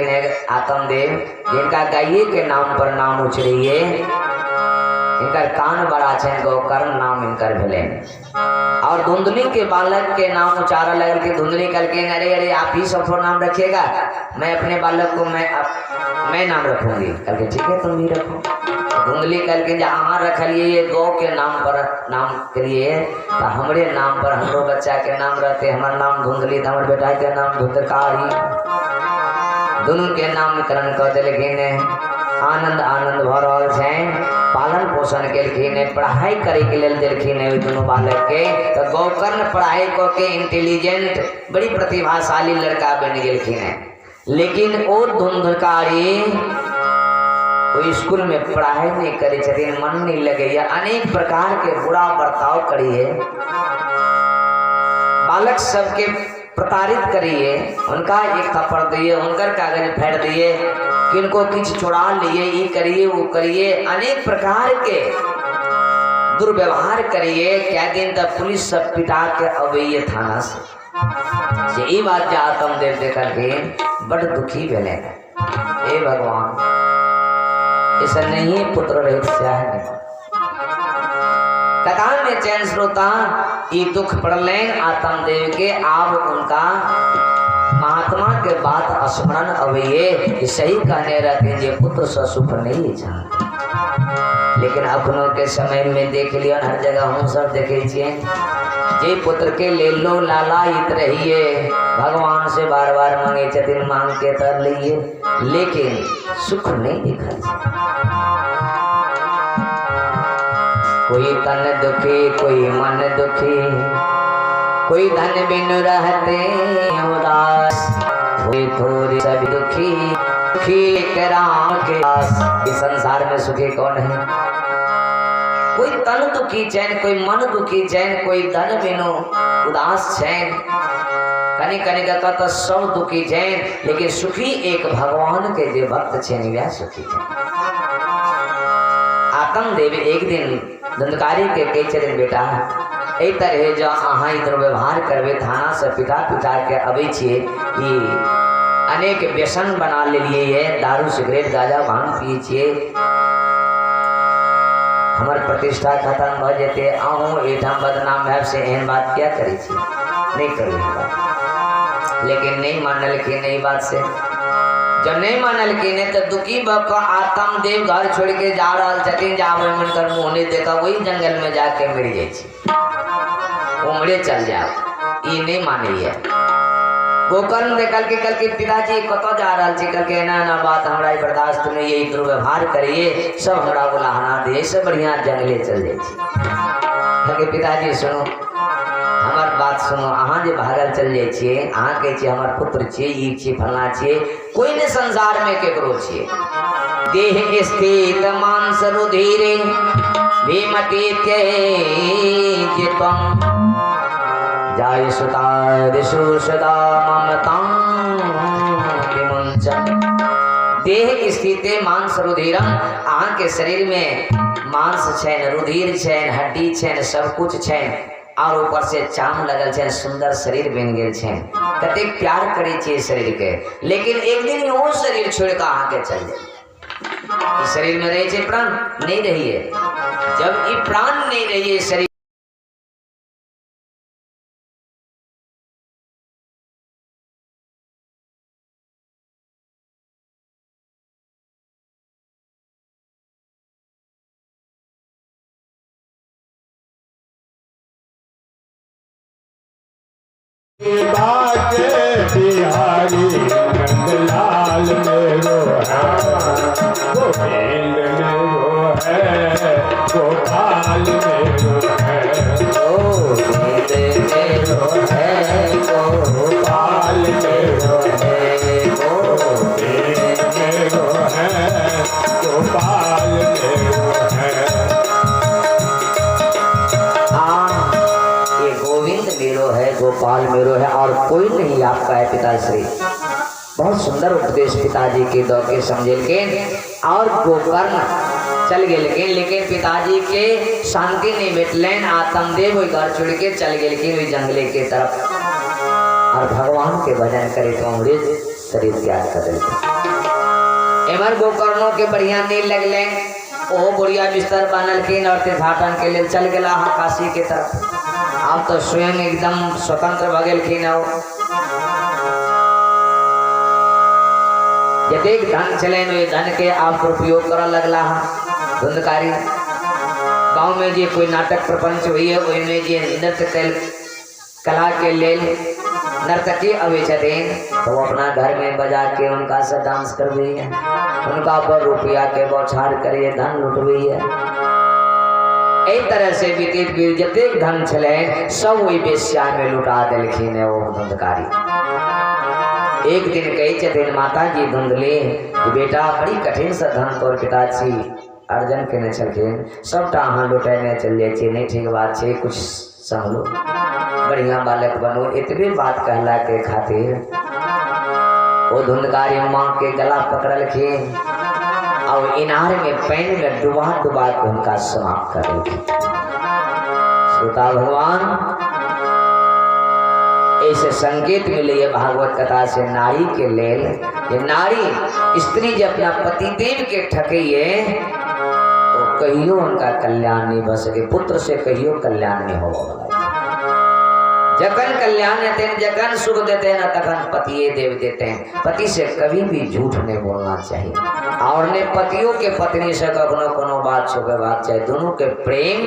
आत्मदेव जिनका गाये के नाम पर नाम उछलिए इनकर कान बड़ा छन गौकर्ण नाम इनकर भेले। और धुंधली के बालक के नाम उचारा लगल के धुंधली कल के अरे अरे आप ही सब नाम रखिएगा मैं अपने बालक को मैं नाम रखूंगी। कल के ठीक है तुम भी रखो। धुंधली कल के जहाँ रखलिए ये गौ के नाम पर नाम के लिए तो हमारे नाम पर हमरो बच्चा के नाम रहते। हमारा नाम धुंधली तो हमारे बेटा के नाम धुंधकारी दोनों के नामकरण कर दिलखिन। आनंद आनंद भ रहल छै। पालन पोषण केलखिन पढ़ाई करे के लेल दिलखिन दोनों बालक के। तो गौकर्ण पढ़ाई क के इंटेलिजेंट बड़ी प्रतिभाशाली लड़का बन गेलखिन। लेकिन वो धुंधकारी वो स्कूल में पढ़ाई नहीं करे छथिन मन नहीं लगे अनेक प्रकार के बुरा बर्ताव करिए बालक सबके प्रताड़ित करिए उनका एक थप्पड़ दिए उनकर कागज फेंट दिए किनको किछ चुरा लिए ये करिए वो करिए अनेक प्रकार के दुर्व्यवहार करिए। क्या दिन तक पुलिस सब पिटा के अवैये थाना से यही बात जे आत्म देव देकर के बड़ दुखी भेले। हे भगवान ऐसा नहीं पुत्र रहित स्याह नहीं कथा में चैन श्रोता ये दुख पड़लेन आत्म देव के आप उनका महात्मा के बात स्मरण अवये सही कहने रहते जे पुत्र से सुख नहीं चाहते। लेकिन अखनों के समय में देख लियो हर जगह हम सब देखे छिए जे पुत्र के ले लो लाला इत रहिए भगवान से बार बार मांगे चतिन मांग के तर लिए लेकिन सुख नहीं दिखा। कोई तन दुखी कोई मन दुखी कोई धन बिन रहते उदास कोई थोड़ी सब दुखी दुखी राम के दास। इस संसार में सुखी कौन है? कोई तन दुखी चैन कोई मन दुखी चैन कोई धन बिनु उदास चैन कनी कनी का तो सब दुखी चैन लेकिन सुखी एक भगवान के जे भक्त चैन वह सुखी चैन। आत्म देव एक दिन धंधकारी के कई चरण बेटा एक तरह जो अहाँ इधर व्यवहार करबे थाना से पिटा पिटा के अबै छिए ई अनेक व्यसन बना लेलिए है दारू सिगरेट गाजा भांग पिए छिए हमार प्रतिष्ठा खत्म भ जेते आहू एठाम बदनाम भैब से एहन बात क्या करी छी नहीं करी। लेकिन नहीं मानल के नहीं बात से जब नहीं मानल के ने तो दुखी बक आत्म देव घर छोड़ के जा रहा छथिन जावे मन कर मुंह नहीं देखा वही जंगल में जाके मर जाए छी उमड़े चल जाओ ये नहीं मानी है। गोकर्ण देखल के कल के पिताजी कतो जा रहा छे कल के ना बात हमरा बर्दाश्त नहीं यही दुर्व्यवहार करिए सब हमरा बुलाना दे से बढ़िया जंगले चल जाए छी। कल के पिताजी सुनो हमार बात सुनो अहाँ जे भागल चल जाए छिए अहाँ कहे छिए हमार पुत्र छिए ई छिए फलना छिए कोई ने संसार में केकरो छिए देह स्थित मांस रुधिरे भीमति तेजितम जाय सुतादिषु सदा ममतां विमुञ्चन्। देह स्थित मांस रुधिरम अहाँ के शरीर में मांस छैन रुधिर छैन हड्डी छैन सब कुछ छैन और ऊपर से चाम लगल छैन सुंदर शरीर बन गेल छैन कते प्यार करे छे शरीर के लेकिन एक दिन वो शरीर छोड़ के अहाँ के चल जाए। इस शरीर में रहे छे प्राण नहीं रहिए जब ये प्राण नहीं रहिए शरीर बाके बिहारी नंदलाल मेरो है गोविंद मेरो है गोपाल मेरो है गोविंद मेरो है गोपाल मेरो है गोविंद मेरो है गोपाल मेरो है। गोपाल मेरो है और कोई नहीं आपका है पिताश्री। बहुत सुंदर उपदेश पिताजी के दो के समझे के और गोकर्ण चल गए लेकिन पिताजी के शांति नहीं बैठलेन आत्मदेव वही घर छोड़ के चल गए वही जंगले के तरफ और भगवान के भजन करे तो अमृत शरीर त्याग कर देते। एमर गोकर्णों के बढ़िया नील लगले ओ बुढ़िया बिस्तर बनल के और तीर्थाटन के लिए चल गया काशी के तरफ। आप तो स्वयं एकदम स्वतंत्र भगल की न यदेक धन चले वे धन के आप उपयोग कर लगला धुंधकारी गांव में जे कोई नाटक प्रपंच हुई है में जे नृत्य कला के लेल नर्तकी अवे छथिन तो अपना घर में बजा के उनका से डांस करबी है उनका पर रुपया के बौछार करिए धन लुटबी है। एक तरह से बीतित जतेक धन छले सब वही बेश्या में लुटा दिलखिन है वो धुंधकारी। एक दिन कही छथिन माता जी धुंधली बेटा बड़ी कठिन से धन तोर पिताजी अर्जन केने छलखिन सबटा अहाँ लुटाने चल जाए नहीं ठीक बात है कुछ संभलो बढ़िया बालक बनो इतने बात कहला के खातिर वो धुंधकारी माँ के गला पकड़लखिन और इनार में पानी में डुबा डुबा के उनका समाप्त कर देती। श्रोता भगवान ऐसे संकेत मिले ये भागवत कथा से नारी के लेल। ये नारी स्त्री जब अपना पतिदेव के ठकइए तो कहियो उनका कल्याण नहीं हो सके, पुत्र से कहियो कल्याण नहीं हो। जखन कल्याण देते हैं, जखन सुख देते हैं ना, तखन पतिये देव देते हैं। पति से कभी भी झूठ नहीं बोलना चाहिए और ने पतियों के पत्नी से कखनो कोनो बात छुपेबाक चाहिए। दोनों के प्रेम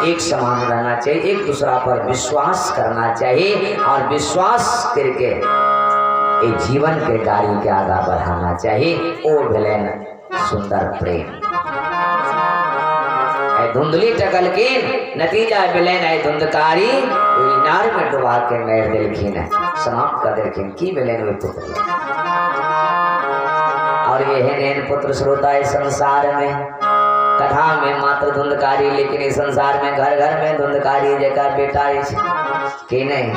एक समान रहना चाहिए, एक दूसरा पर विश्वास करना चाहिए और विश्वास करके एक जीवन के गाड़ी के आगा बढ़ाना चाहिए। ओ भेलन सुंदर प्रेम। धुंधली टकल की नतीजा बिलेन है धुंधकारी इनार में डुबा के मैर दिलखिन समाप्त कर दिलखिन की बिलेन वे पुत्र। और ये है नैन पुत्र श्रोता है संसार में कथा में मात्र धुंधकारी, लेकिन इस संसार में घर घर में धुंधकारी जगह बेटा कि नहीं।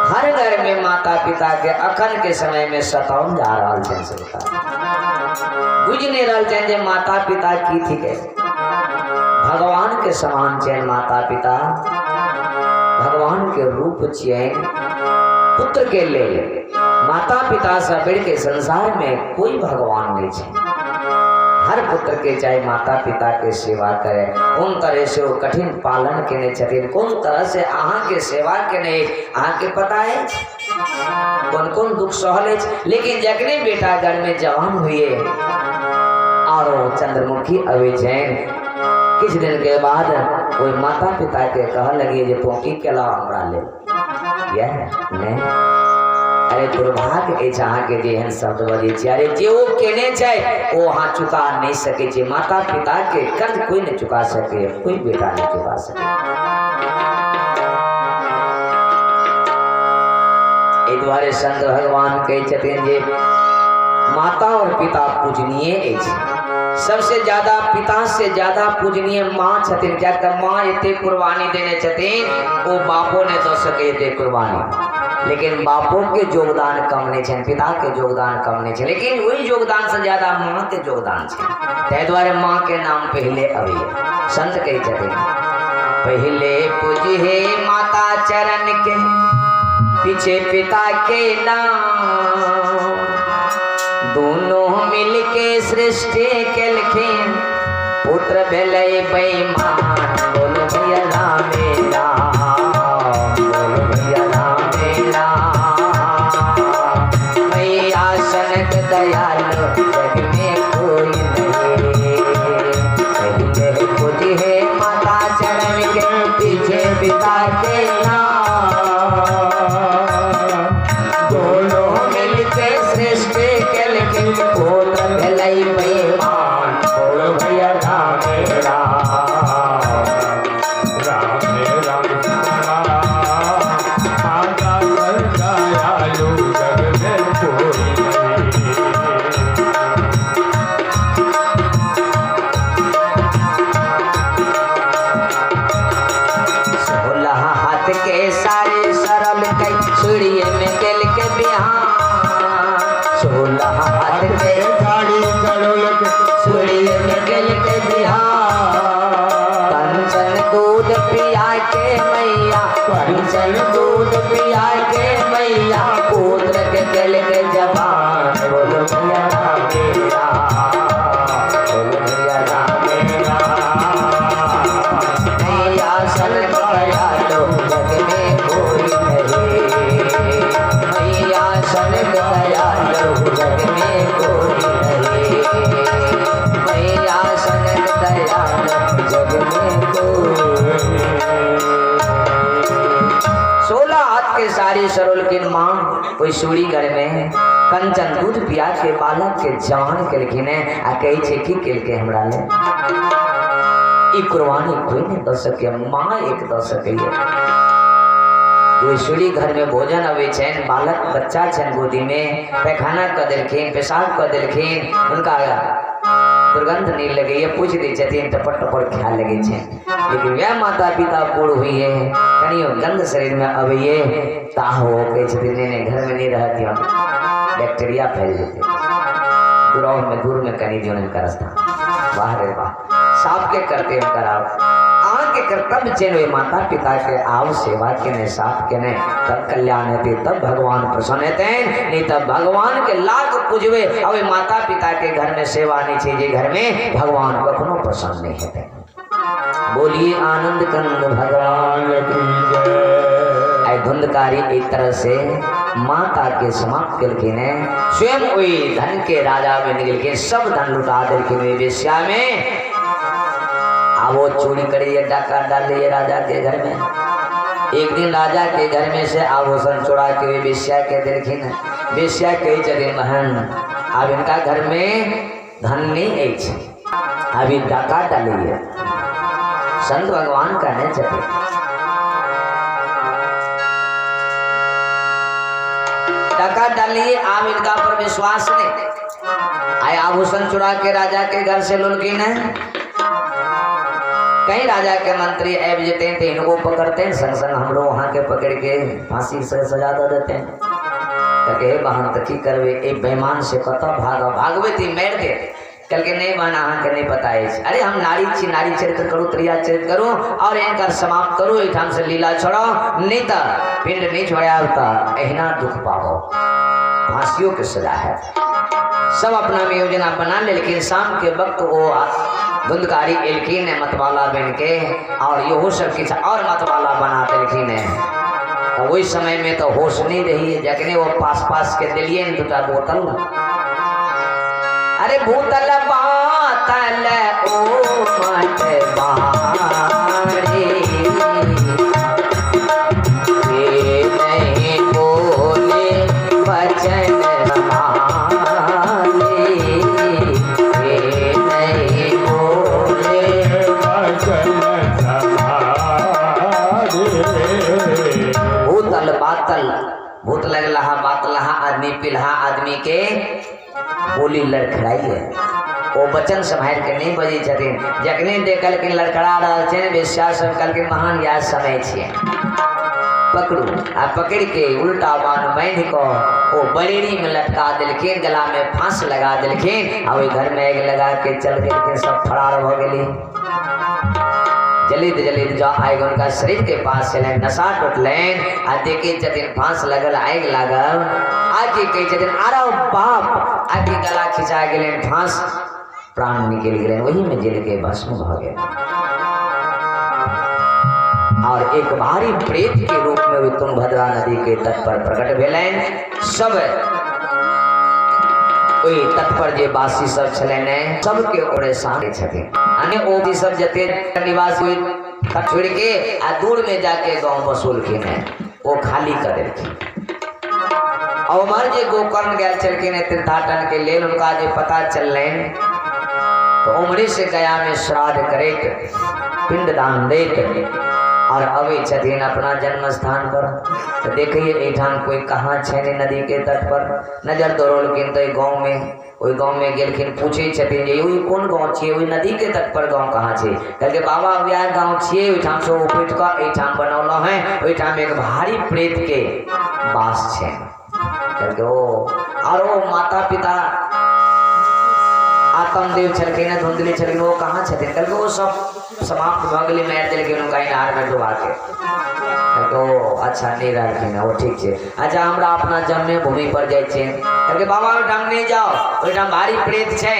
हर घर में माता पिता के अखन के समय में सताउन जा रहा बुझने रहा माता पिता की थी कैसे भगवान के समान चैन माता पिता, भगवान के रूप चैन पुत्र के ले माता पिता से बढ़ के संसार में कोई भगवान नहीं है। हर पुत्र के चाहे माता पिता के सेवा करे, कौन तरह से वो कठिन पालन के नहीं छथिन, कौन तरह से आहा के सेवा के नहीं आहा के पता है कौन कौन दुख सहले। लेकिन जगने बेटा घर में जवान हुए और चंद्रमुखी अवे जैन किछ दिन के बाद कोई माता पिता के कह लगे जे पोकी केला हमरा ले यह नहीं। अरे दुर्भाग्य ए चाह के जेहन शब्द बजे छे, अरे जे ओ केने चाहे ओ हां चुका नहीं सके छे। माता पिता के कर्ज कोई नहीं चुका सके, कोई बेटा नहीं चुका सके। ए द्वारे संत भगवान कहे छथिन जे माता और पिता पूजनीय है। सबसे ज्यादा पिता से ज्यादा पूजनीय माँ छथिन। क्या कर माँ इतने कुर्बानी देने छथिन, वो बापों ने तो सके इतने कुर्बानी, लेकिन बापों के योगदान कम नहीं छे, पिता के योगदान कम नहीं छे, लेकिन वही योगदान से ज्यादा माँ के योगदान छे। ते द्वारे माँ के नाम पहले अभी संत कही छथिन पहले पूजी है माता चरण के पीछे पिता के नाम, दोनों मिलके सृष्टि के लिखिन पुत्र भेलै बेईमान। बोलो भैया राम राम, बोलो भैया राम राम। मैया सनक दयालु जग में कोई नहीं, पहले पूजी है माता चरण के पीछे पिता के नाम, दोनों मिलके सृष्टि के लिखिन पुत्र भेलै बेईमान। बोलो भैया राम राम, राम राम माता दयालु जग में कोई नहीं। सोलह हाथ के सारे सरल कई सूर्य में केल के बिहान, 16 हाथ के गाड़ी चढ़ोल के सूर्य में केल के बिहान। कंचन दूध पिया के मैया, कंचन दूध पिया के मैया, पुत्र के केल के जवान। बोलो भैया राम राम, बोलो भैया राम राम। मैया सनक दयालु जग में कोई नहीं, मैया सनक दयालु जग में कोई नहीं, मैया सनक दयालु जग में कोई नहीं। 16 हाथ के सारी सरोल की माँ कोई सूरी घर में कंचन दूध पिया के बालक के जवान के लिखिन आ कही छे की केल के हमरा ले ई कुर्बानी कोई नहीं दे सके, माँ एक दे सके। सूरी घर में भोजन अवे छेन, बालक बच्चा छेन गोदी में, पैखाना कर दिलखिन, पेशाब कर दिलखिन, उनका दुर्गंध नहीं लगे ये पूछ दी छथिन टपट टपट ख्याल लगे छे। लेकिन वह माता पिता पूर्ण हुई है कनियो गंध शरीर में अबे ताहो कहे छथिन ने घर में नहीं रहती हम बैक्टीरिया फैल जेते दूर में कनी जो का रास्ता वाह रे वाह साफ के करते हम कराओ। आँख के कर्तव्य चेन वे माता पिता के आव सेवा के ने साथ के ने तब कल्याण है तब भगवान प्रसन्न थे नहीं तब भगवान के लाख पूजवे और माता पिता के घर में सेवा नहीं चाहिए घर में भगवान कखनो प्रसन्न नहीं है। बोलिए आनंद कंद भगवान की जय। आई धुंधकारी एक तरह से माता के समाप्त करके स्वयं वही धन के राजा में निकल के सब धन लुटा करके वेश्या में अब वो चोरी करिए डाका डाल दिए राजा के घर में। एक दिन राजा के घर में से आभूषण चुरा के वेश्या के देखिन वेश्या के जगह महन अब इनका घर में धन नहीं अभी डाका डालिए संत भगवान का नहीं चले डाका डालिए आप इनका पर विश्वास नहीं आए आभूषण चुरा के राजा के घर से लुटकी न कहीं राजा के मंत्री ऐब जेते थे इनको पकड़ते हैं संग संग हम लोग वहां के पकड़ के फांसी से सजा दे देते हैं कहे बहन तकी करवे एक बेईमान से कत भागा भागवे थी मेर के कल के नहीं बहन अहाँ के नहीं पता है अरे हम नारी छी नारी चरित्र करूँ त्रिया चरित्र करूँ और एक समाप्त करूँ एक से लीला छोड़ो नहीं तो पिंड नहीं छोड़ा होता अहिना दुख पाओ फांसियों की सजा है। सब अपना में योजना बना ले लेकिन शाम के वक्त वो धुंधकारी एलखीन है मतवाला बन के और यो सब किस और मतवाला बना देलखीन है। तो वही समय में तो होश नहीं रही है जखने वो पास पास के दिलिए दूटा बोतल अरे भूतल बातल ओ मत बारे ये नहीं बोले वचन हमारे ये नहीं बोले वचन हमारे। भूतल बातल भूत लगला बात लहा आदमी पिलहा आदमी के बोली लड़खड़ाई है वो बचन संभाल के नहीं बजी छथिन जखने देखल के लड़खड़ा रहा छे वेश्या सब कल के महान याद समय छे पकड़ू आ पकड़ के उल्टा बांध बांध को वो बरेड़ी में लटका दिलखिन गला में फांस लगा दिलखिन और घर में आग लगा के चल के सब फरार हो गई। जलिद जलिद जो आएग उनका शरीर के पास से नशा टूटलेन आ देखे जतिन फांस लगल आग लागल आगे कही जतिन आरो बाप आगे गला खिंचा गए फांस प्राण निकल गए वही में जल के भस्म हो गए और एक भारी प्रेत के रूप में वे तुंगभद्रा नदी के तट पर प्रकट भेलन। सब वही तट पर जे बासी सब छलेने सबके ओरे सामने छथिन अने ओ सब जते निवास हुई छोड़ के आ दूर में जाके गांव वसूल के ने वो खाली कर देलखिन और हमारे जे गोकर्ण गैल चल के ने तीर्थाटन के लेल उनका जे पता चललेन तो उमरी से गया में श्राद्ध करे पिंडदान देत और अवे छथिन अपना जन्म स्थान पर तो देखिए एठाम कोई कहाँ छे नदी के तट पर नजर दौड़लखिन तो गाँव में ओई गाँव में गेलखिन पूछे छथिन जे ओई कौन गाँव छे ओई नदी के तट पर गाँव कहाँ छे कहलके बाबा वह गाँव छे ओठाम से उपेट का एठाम बनौलो है ओठाम एक भारी प्रेत के वास छे कहलके ओ और वो माता पिता आत्मदेव छलखिन धुंधली छलखिन वो कहाँ छथिन कहलके वो सब समाप्त भ गेली मार देलखिन उनका इनार में डुबा के कहलके ओ अच्छा नहीं रहलखिन वो ठीक छे अच्छा हमरा अपना जन्म भूमि पर जाय छे कहलके बाबा ओठाम नहीं जाओ ओठाम भारी प्रेत छे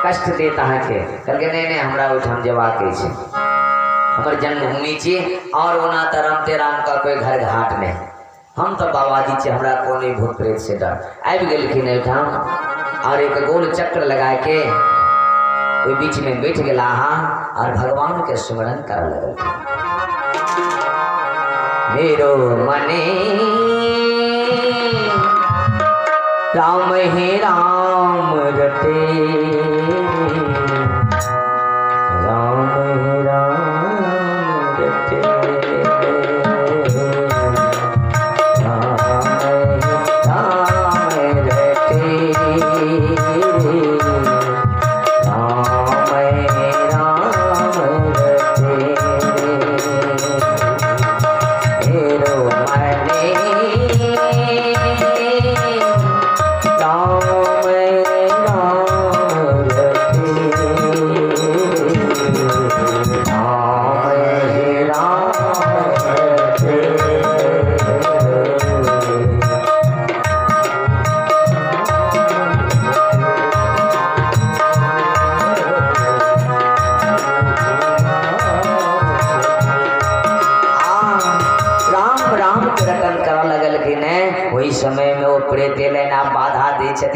कष्ट देता है के कहलके नहीं नहीं हमरा ओठाम जेबाक छै हमर जन्मभूमि छी और ओना त रमते राम का कोई घर घाट नहीं हम तो बाबाजी छे हमरा कोई भूत प्रेत से डर आबि गेलखिन ओठाम और एक गोल चक्र लगा के वो बीच में बैठ गया और भगवान के स्मरण कर लगल मेरो मने राम हे राम रटे राम हे राम रटे राम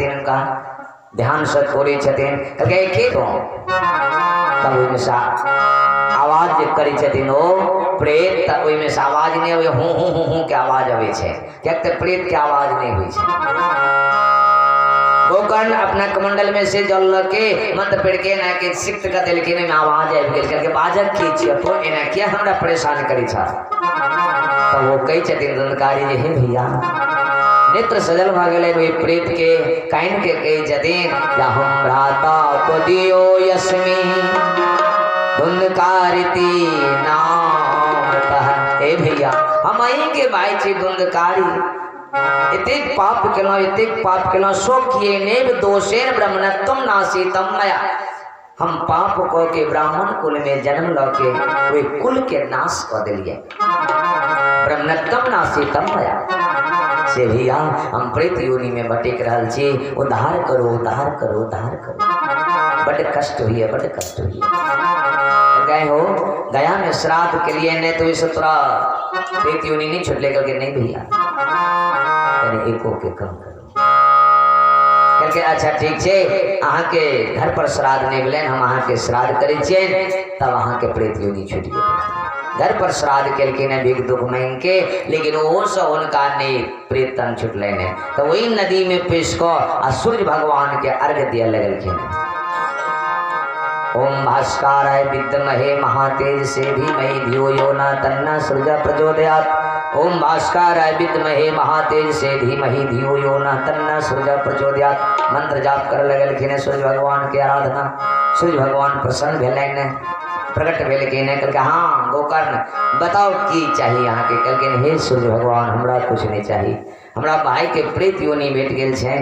छथिन उनका ध्यान से कोरी छथिन कहलकै के तो तब ओइमे से आवाज जे करी छथिन ओ प्रेत त ओइमे से आवाज नहीं होय हूं के आवाज आवे छे कियाक त प्रेत के आवाज नहीं होय छे गोकर्ण अपना कमंडल में से जल के मत पेड़ के ना के सिक्त का दिल के में आवाज आबि गेल करके बाजक की छिय तो एना किया हमरा परेशान करी छ तो वो कही छथिन धुंधकारी जे हे भैया नेत्र सजल भ गेलै ओइ प्रेत के काइन के कही छथिन या हम भ्राता को दियो यस्मी धुंधकारिती नाम कह ए भैया हम आई के भाई छी धुंधकारी इतिक पाप केलो सो किए नेब दोषेन ब्रह्मणत्वम नासीतम मया हम पाप को के ब्राह्मण कुल में जन्म लके वे कुल के नाश कर दिलिए ब्रह्मणत्वम नासीतम मया से भैया हम प्रेत योनि में भटक रहल छी उद्धार करो उद्धार करो उद्धार करो बड़े कष्ट हुई है बड़े कष्ट हुई है गए हो गया में श्राद्ध के लिए ने तो इस तरह प्रेत योनि नहीं छुटले करके नहीं भैया एको के कम करो कहलके अच्छा ठीक छे अहाँ के घर पर श्राद्ध नहीं भेलन हम अहाँ के श्राद्ध करै छियै तब अहाँ के प्रेत योनि छूट गेल घर पर श्राद्ध केलके ने भीख दुख मांग के लेकिन वो सब उनका नहीं प्रेत तन छुटले ने तो वही नदी में पेश को आ सूर्य भगवान के अर्घ दिया लगलखिन ओम भास्कराय विद्महे महातेज से धीमहि धियो यो न तन्ना सृजा प्रचोदयात् ओम भास्कराय विद्महे महातेज से धीमहि धियो यो न तन्ना सृजा प्रचोदयात् मंत्र जाप कर लगलखिन सूर्य भगवान के आराधना सूर्य भगवान प्रसन्न भेलनि प्रकट भेलखिन कहलकै हाँ गोकर्ण बताओ की चाहिए अहाँ के कहलखिन हे सूर्य भगवान हमरा कुछ नहीं चाहिए हमरा भाई के प्रेत योनि भेट गेल छै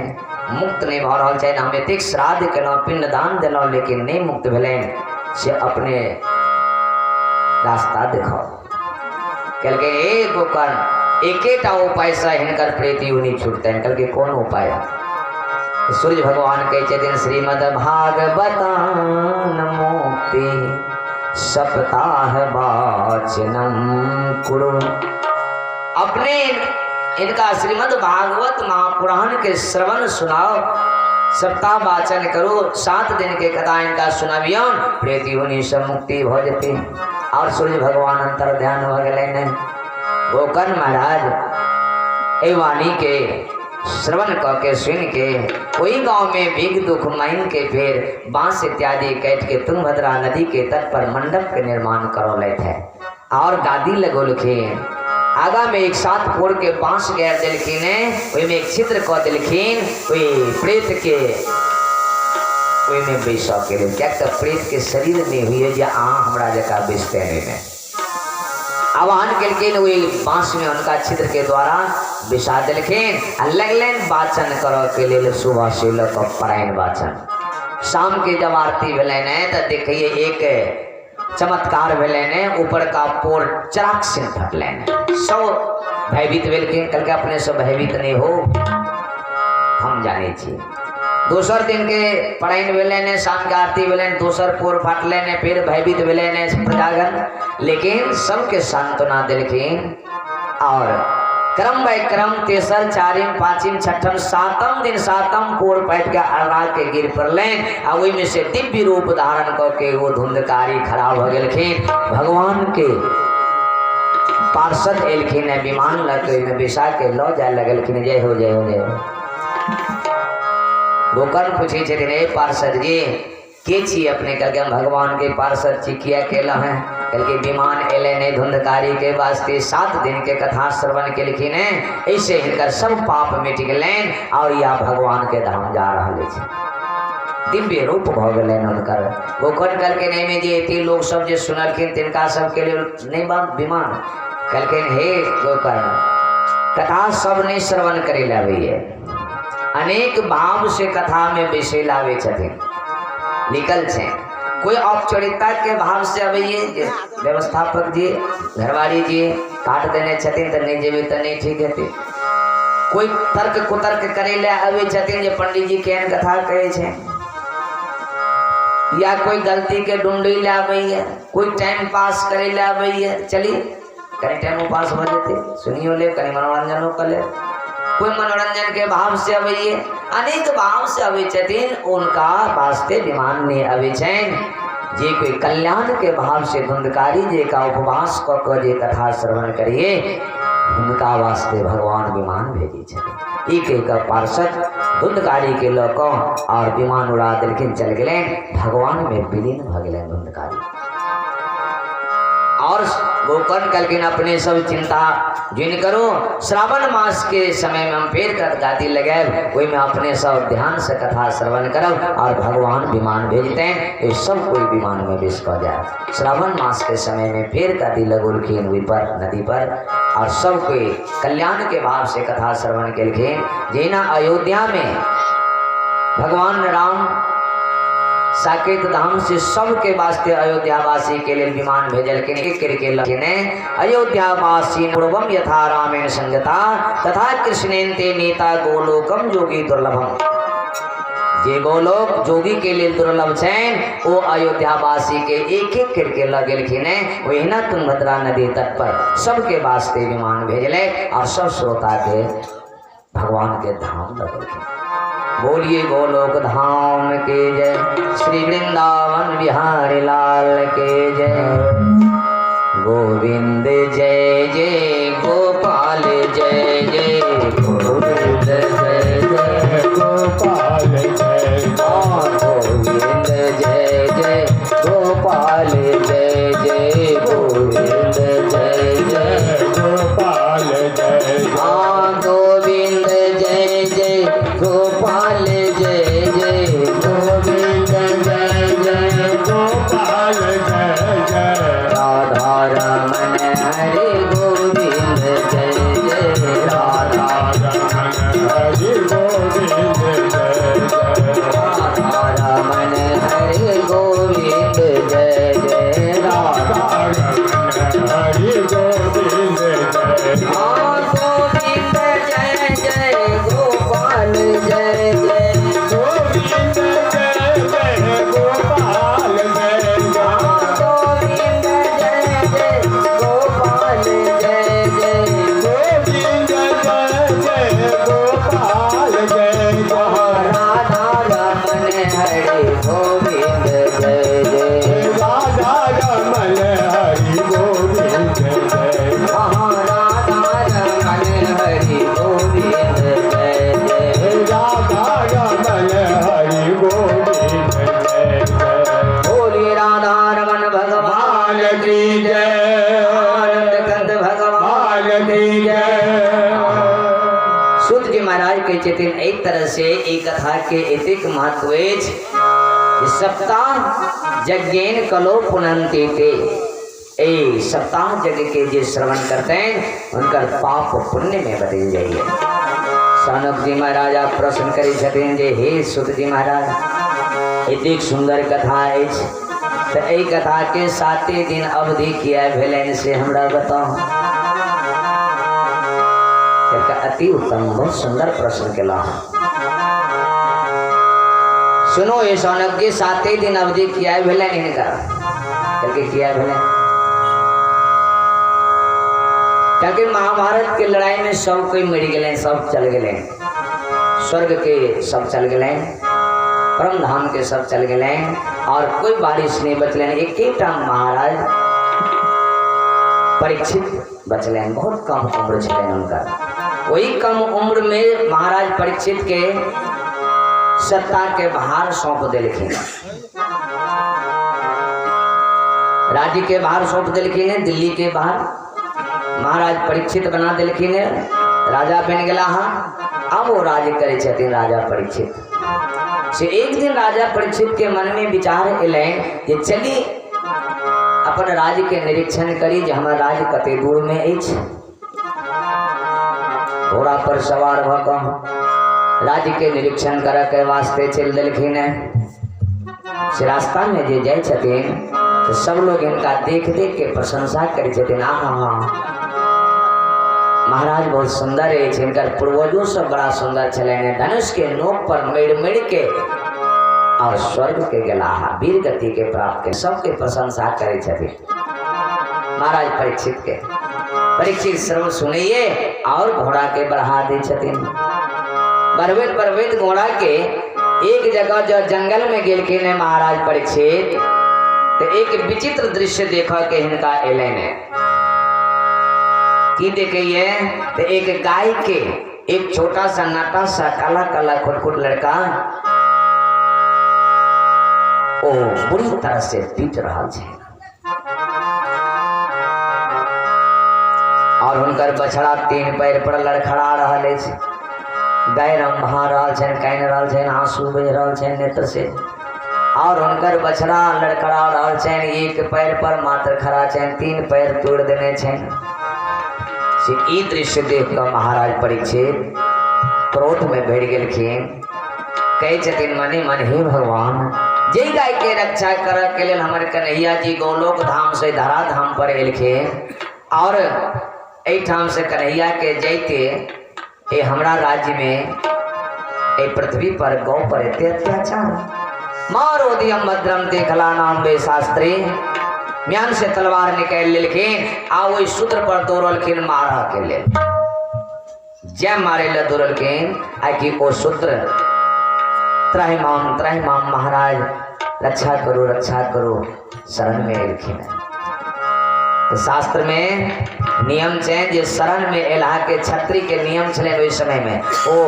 मुक्त नहीं भ रहल छै हम एतेक श्राद्ध केलहुँ पिंडदान देलहुँ लेकिन नहीं मुक्त भेलनि से अपने रास्ता दिखाओ कहलकै हे गोकर्ण एकेटा उपाय से हिनकर प्रेत योनि छूटतनि कहलकै कोन उपाय सूर्य भगवान कहै छथिन श्रीमद् भागवतान मुक्ति सप्ताह वाचनम कुरु अपने इनका श्रीमद् भागवत महापुराण के श्रवण सुनाओ सप्ताह वाचन करो 7 दिन के कथा इनका सुनावियो प्रेत योनि से मुक्ति भ जेते और सूर्य भगवान अंतर ध्यान भ गेलनि गोकर्ण महाराज ए वाणी के श्रवण क के सुन के वही गांव में भीख दुख मांग के फिर बांस इत्यादि काट के तुंगभद्रा नदी के तट पर मंडप के निर्माण करौले थे और गादी लगोलखिन आगा में एक 7 फोड़ के बांस घेर दिलखिन वही में एक छिद्र क दिलखिन वही प्रेत के वही में बैसा के क्या तो प्रेत के शरीर में हुई जे हमरा जका बेचते में आवाहन केलखिन वही बांस में उनका छिद्र के द्वारा बिछा दिलखिन लगलन वाचन करो के लिए सुबह से लग परायण वाचन शाम के जब आरती भेलन तो देखिए एक चमत्कार भेलने ऊपर का पोर चराक से फटलन सब भयभीत भेलखिन कहलकै अपने सब भयभीत नहीं हो हम जाने छी दोसर दिन के परायण भेलने शाम के आरती भेलन दोसर पोर फाटलन फिर भयभीत भेलन प्रजागण लेकिन सबके सांत्वना दिलखिन और क्रम बाय क्रम तेसर चारिम पांचम छठम सातम दिन सातम पोर पैट के अड़ा के गिर पड़लन आ ओहि में से दिव्य रूप धारण करके वो धुंधकारी खड़ा भ गेलखिन भगवान के पार्षद एलखिन विमान लगे में बिछा के लौ जाए लगलखिन जय हो जय हो जय हो गोकर्ण पूछे छथिन हे पार्षद जी के छी अपने कहलकै हम भगवान के पार्षद छी किया केला है कहलकै विमान एले ने धुंधकारी के वास्ते 7 दिन के कथा श्रवण केलखिन ऐसे हिनकर सब पाप मिट गेलन और या भगवान के धाम जा रहल छै दिव्य रूप भ गेलन हुनकर गोकर्ण कहलकै नहीं में जे एते लोग सब जे सुनलखिन तिनका सब के लिए नहीं बात विमान कहलखिन हे गोकर्ण कथा सब नहीं श्रवण करे लावे अनेक भाव से कथा में विषय लावे छथिन निकल छे कोई औपचारिकता के भाव से अबैये व्यवस्थापक जी घरवाली जी काट देने छथिन तो नहीं जेबे तो नहीं ठीक है कोई तर्क कुतर्क करे ले आवे छथिन जे पंडित जी केहन कथा कहे छे या कोई गलती के ढूंढी ले आबैये कोई टाइम पास करे ले आबैये चली कहीं टाइम पास हो जेते सुनियो ले कहीं मनोरंजन कर ले कोई मनोरंजन के भाव से अवैये अनेक भाव से अवे छथिन उनका वास्ते विमान ने अवे छैन जे कोई कल्याण के भाव से धुंधकारी जे का उपवास क जे कथा श्रवण करिए उनका वास्ते भगवान विमान भेजी छथिन। एक एक पार्षद धुंधकारी के लोग और विमान उड़ा दिलखिन चल गए भगवान में विलीन भ गए धुंधकारी और गोकर्ण कलकिन अपने सब चिंता जिन करो श्रावण मास के समय में हम फिर कर गाती लगे कोई में अपने सब ध्यान से कथा श्रवण करब और भगवान विमान भेजते हैं ये सब कोई विमान में विष हो जाए। श्रावण मास के समय में फिर गाती लगुलखिन हुई पर नदी पर और सब कोई कल्याण के भाव से कथा श्रवण केलखिन जेना अयोध्या में भगवान राम साकेत धाम से सबके वास्ते अयोध्यावासी के लिए विमान भेजल के अयोध्यावासी पूर्वम यथा रामेण संगता तथा कृष्णेन ते नेता गोलोकम जोगी दुर्लभम जे गोलोक जोगी के लिए दुर्लभ छैन वो अयोध्यावासी के एक एक करके लगेलखिन वही न तुंगभद्रा नदी तट पर सबके वास्ते विमान भेजले और सब श्रोता के भगवान के धाम लगेलखिन। बोलिए गोलोक धाम के जय श्री वृंदावन बिहारी लाल के जय गोविंद जय जय गोपाल जय जय गोविंद जय जय गोपाल जय गोविंद जय जय गोपाल जय जय गोविंद जय जय गोपाल जय गोविंद जय जय गोपाल जय जय गोविंद जय जय गोपाल जय जय राधा रमन हरे गोविंद जय जय राधा रमन हरि गोविंद जय जय राधा रमन हरे गोविंद जय जय राधा रमन हरि गोविंद जय जय गोविंद जय जय गोपाल जय जय गोविंद जय जय गोपाल जय जय गोविंद जय जय गोपाल जय जय गोविंद जय जय गोपाल जय जय राधा रमन हरे गोविंद जय जय राधा रमन हरि गोविंद जय जय राधा रमन हरे गोविंद जय जय राधा रमन हरि गोविंद जय जय बोलिए राधा रमन भगवान बाल की जय आनंद कंद भगवान बाल की जय सूत जी महाराज के चेतिन एक तरह से एक कथा के एतिक महत्व सप्ताह यज्ञेन कलो पुनन्ति ते ए सप्ताह यज्ञ के जो श्रवण करते हैं उनका पाप पुण्य में बदल जाइए। सनक जी महाराज आप प्रश्न करी छथिन जे हे सूत जी महाराज एतिक सुंदर कथा अछि तो ए कथा के 7 दिन अवधि किया भेलन से हमरा बताओ। अति उत्तम बहुत सुंदर प्रश्न केला। सुनो ये सौनक जी 7 दिन अवधि किया भेलन इनका करके किया भेलन क्योंकि महाभारत के लड़ाई में सब कोई मर गए सब चल गए स्वर्ग के सब चल गए परम धाम के सब चल गए और कोई बारिश नहीं बचल एक महाराज परीक्षित बचल बहुत कम उम्र छे उनका वही कम उम्र में महाराज परीक्षित के सत्ता के भार सौंप दिलखिन राज्य के बाहर सौंप दिलखिन दिल्ली के बाहर महाराज परीक्षित बना दिलखिन राजा बन गया अब वो राज्य करे छथिन राजा परीक्षित से एक दिन राजा परीक्षित के मन में विचार अल जे चली अपन राज्य के निरीक्षण करी जे हमार राज्य कते दूर में अछि। घोड़ा पर सवार भ क राज्य के निरीक्षण करे के वास्ते चल दिलखिन से रास्ता में जे जाय छथिन तो सब लोग इनका देख देख के प्रशंसा करे छथिन महाराज बहुत सुंदर है इनका पूर्वजों से बड़ा सुंदर चले धनुष के नोक पर मेड़ के और स्वर्ग के गलाहा वीर गति के प्राप्त के सबके प्रशंसा करे छथिन महाराज परीक्षित के परीक्षित सर्व सुनिए और घोड़ा के बढ़ा दे छथिन। बरबेत बरबेत घोड़ा के एक जगह जो जंगल में गेल के ने महाराज परीक्षित तो एक विचित्र दृश्य देखा के हिनका एले ने की देखिए तो एक गाय के एक छोटा सा नाटा सा काला काला खुटखुट लड़का ओ बुरी तरह से पीट रहा है और उनकर बछड़ा 3 पैर पर लड़खड़ा रहा है। गाय रंभा रहा है, कान रहा है, आंसू बह रहा है नेत्र से और उनकर बछड़ा लड़खड़ा रहा है। एक पैर पर मात्र खड़ा है, 3 पैर तोड़ देने छे। ई दृश्य देख कर महाराज परीक्षित क्रोध में बैठ गेलखिन। कहे छथिन मने मन हे भगवान जे गाय के रक्षा कर के लिए हमारे कन्हैया जी गोलोक धाम से धरा धाम पर एलखिन और एठाम से कन्हैया के जैते ए हमरा राज्य में ए पृथ्वी पर गौ पर एते अत्याचार मारो दियम भद्रम देखला नाम वे शास्त्री म्यान से तलवार निकाल लेलखिन आ वही सूत्र पर दौड़लखिन मारा के लिए जय मारे ले दौड़लखिन आ कि ओ सूत्र त्राहिमाम महाराज रक्षा करो शरण में एलखिन। तो शास्त्र में नियम छे जे शरण में एलहा के छत्री के नियम छले ओइ समय में ओ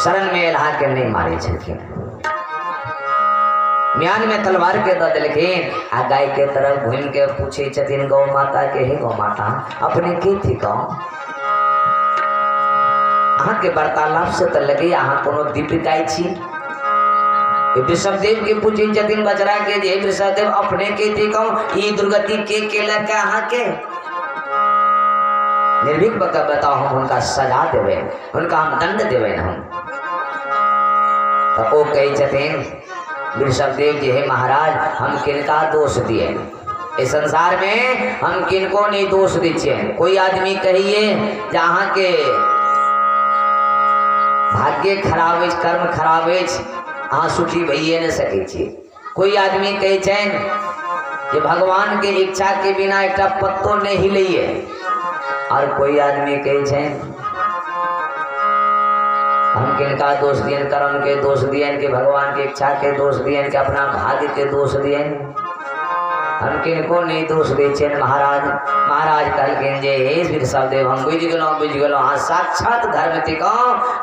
शरण में एलहा के नहीं मारे छलखिन। म्यान में तलवार के द देलखिन आ गाय के तरफ घूम के पूछे छथिन गौ माता के हे गौ माता अपने की थी गौ अहाँ के वार्तालाप से तो लगे अहाँ कोनो दिव्य गाय छी। वृषभदेव के पूछे छथिन बछड़ा के जे वृषभदेव अपने के थी कहूँ ये दुर्गति के केला का अहाँ के निर्भीक बताओ हम उनका सजा देवे उनका हम दंड देवे हम। तो ओ कही छथिन वृषभदेव जी हे महाराज हम किनका दोष दिए इस संसार में हम किनको नहीं दोष दीजिए। कोई आदमी कहिए जहाँ के भाग्य खराब कर्म खराब अहाँ सुखी भइए न सके छी। कोई आदमी कहे छन कि भगवान के इच्छा के बिना एक पत्तो नहीं हिलैए और कोई आदमी कहे छन हम किनका दोष दियन कर्म के दोष दियन के भगवान की इच्छा के दोष दियन के अपना भाग्य के दोष दियन हम किनको नहीं दोष दे छन। महाराज कहलखिन जे हे वृषभदेव हम बुझ गेलो हाँ साक्षात धर्म थी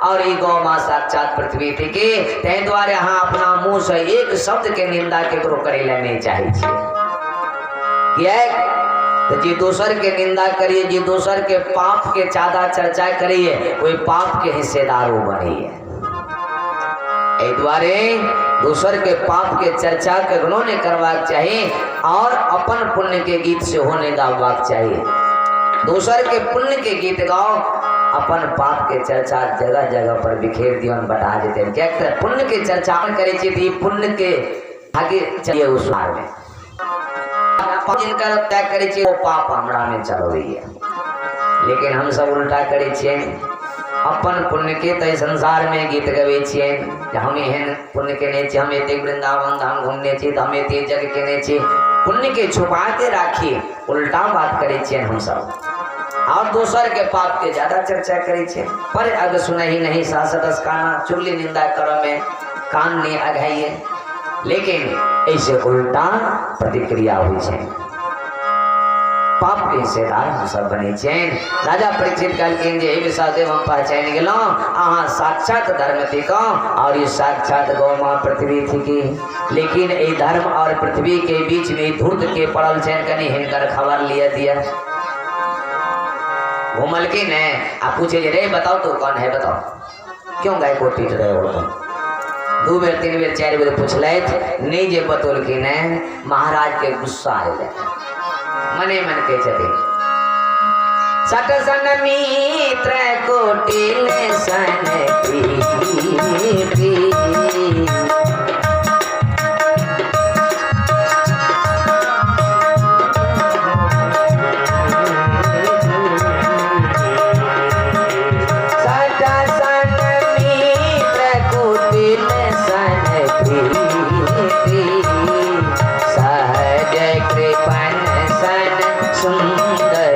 और ई गौ माँ साक्षात पृथ्वी थी के ते द्वारे हाँ अपना मुंह से एक शब्द के निंदा केकरो करे ला नहीं चाहे छे। तो जी दोसर के निंदा करिए जी दोसर के पाप के ज्यादा चर्चा करिए कोई पाप के हिस्सेदार हो बनिए। द्वारे दूसर के पाप के चर्चा कखनो ने करवाक चाहिए और अपन पुण्य के गीत से होने गावाक चाहिए। दूसर के पुण्य के गीत गाओ अपन पाप के चर्चा जगह जगह पर बिखेर दियो बता देते क्या पुण्य के चर्चा करे थी पुण्य के आगे चलिए उस मार्ग में जिनका त्याग करे वो पाप हमरा में चल रही है। लेकिन हम सब उल्टा करे छे अपन पुण्य के तय संसार में गीत गवे छे हम एहन पुण्य केने छे हम एते वृंदावन धाम घूमने छे हम एते जग केने छे पुण्य के छुपा के राखी उल्टा बात करे छे हम सब और दोसर के पाप के ज्यादा चर्चा करे छे। पर अग सुना ही नहीं सासदस काना चुगली निंदा करो में कान नहीं अघाइए। लेकिन ऐसे उल्टा प्रतिक्रिया हुई छे पाप के हिस्सेदार हम सब बने छे। राजा परीक्षित कहलखिन जे वृषभदेव हम पहचान गेलो अहाँ साक्षात धर्म थी और ये साक्षात गौ माँ पृथ्वी थी की। लेकिन ये धर्म और पृथ्वी के बीच में धूर्त के पड़ल छे कनी हिनकर खबर लिया दिया घूमल के न आ पूछे रे बताओ तो कौन है बताओ क्यों गाय को पीट रहे हो तुम 2 बेर 3 बेर 4 बेर पूछलैथ नहीं जे बतौल की न महाराज के गुस्सा आए मने मन के छथिन सट सन मित्र कोटिल सन प्रीति सहज कृपन सन सुंदर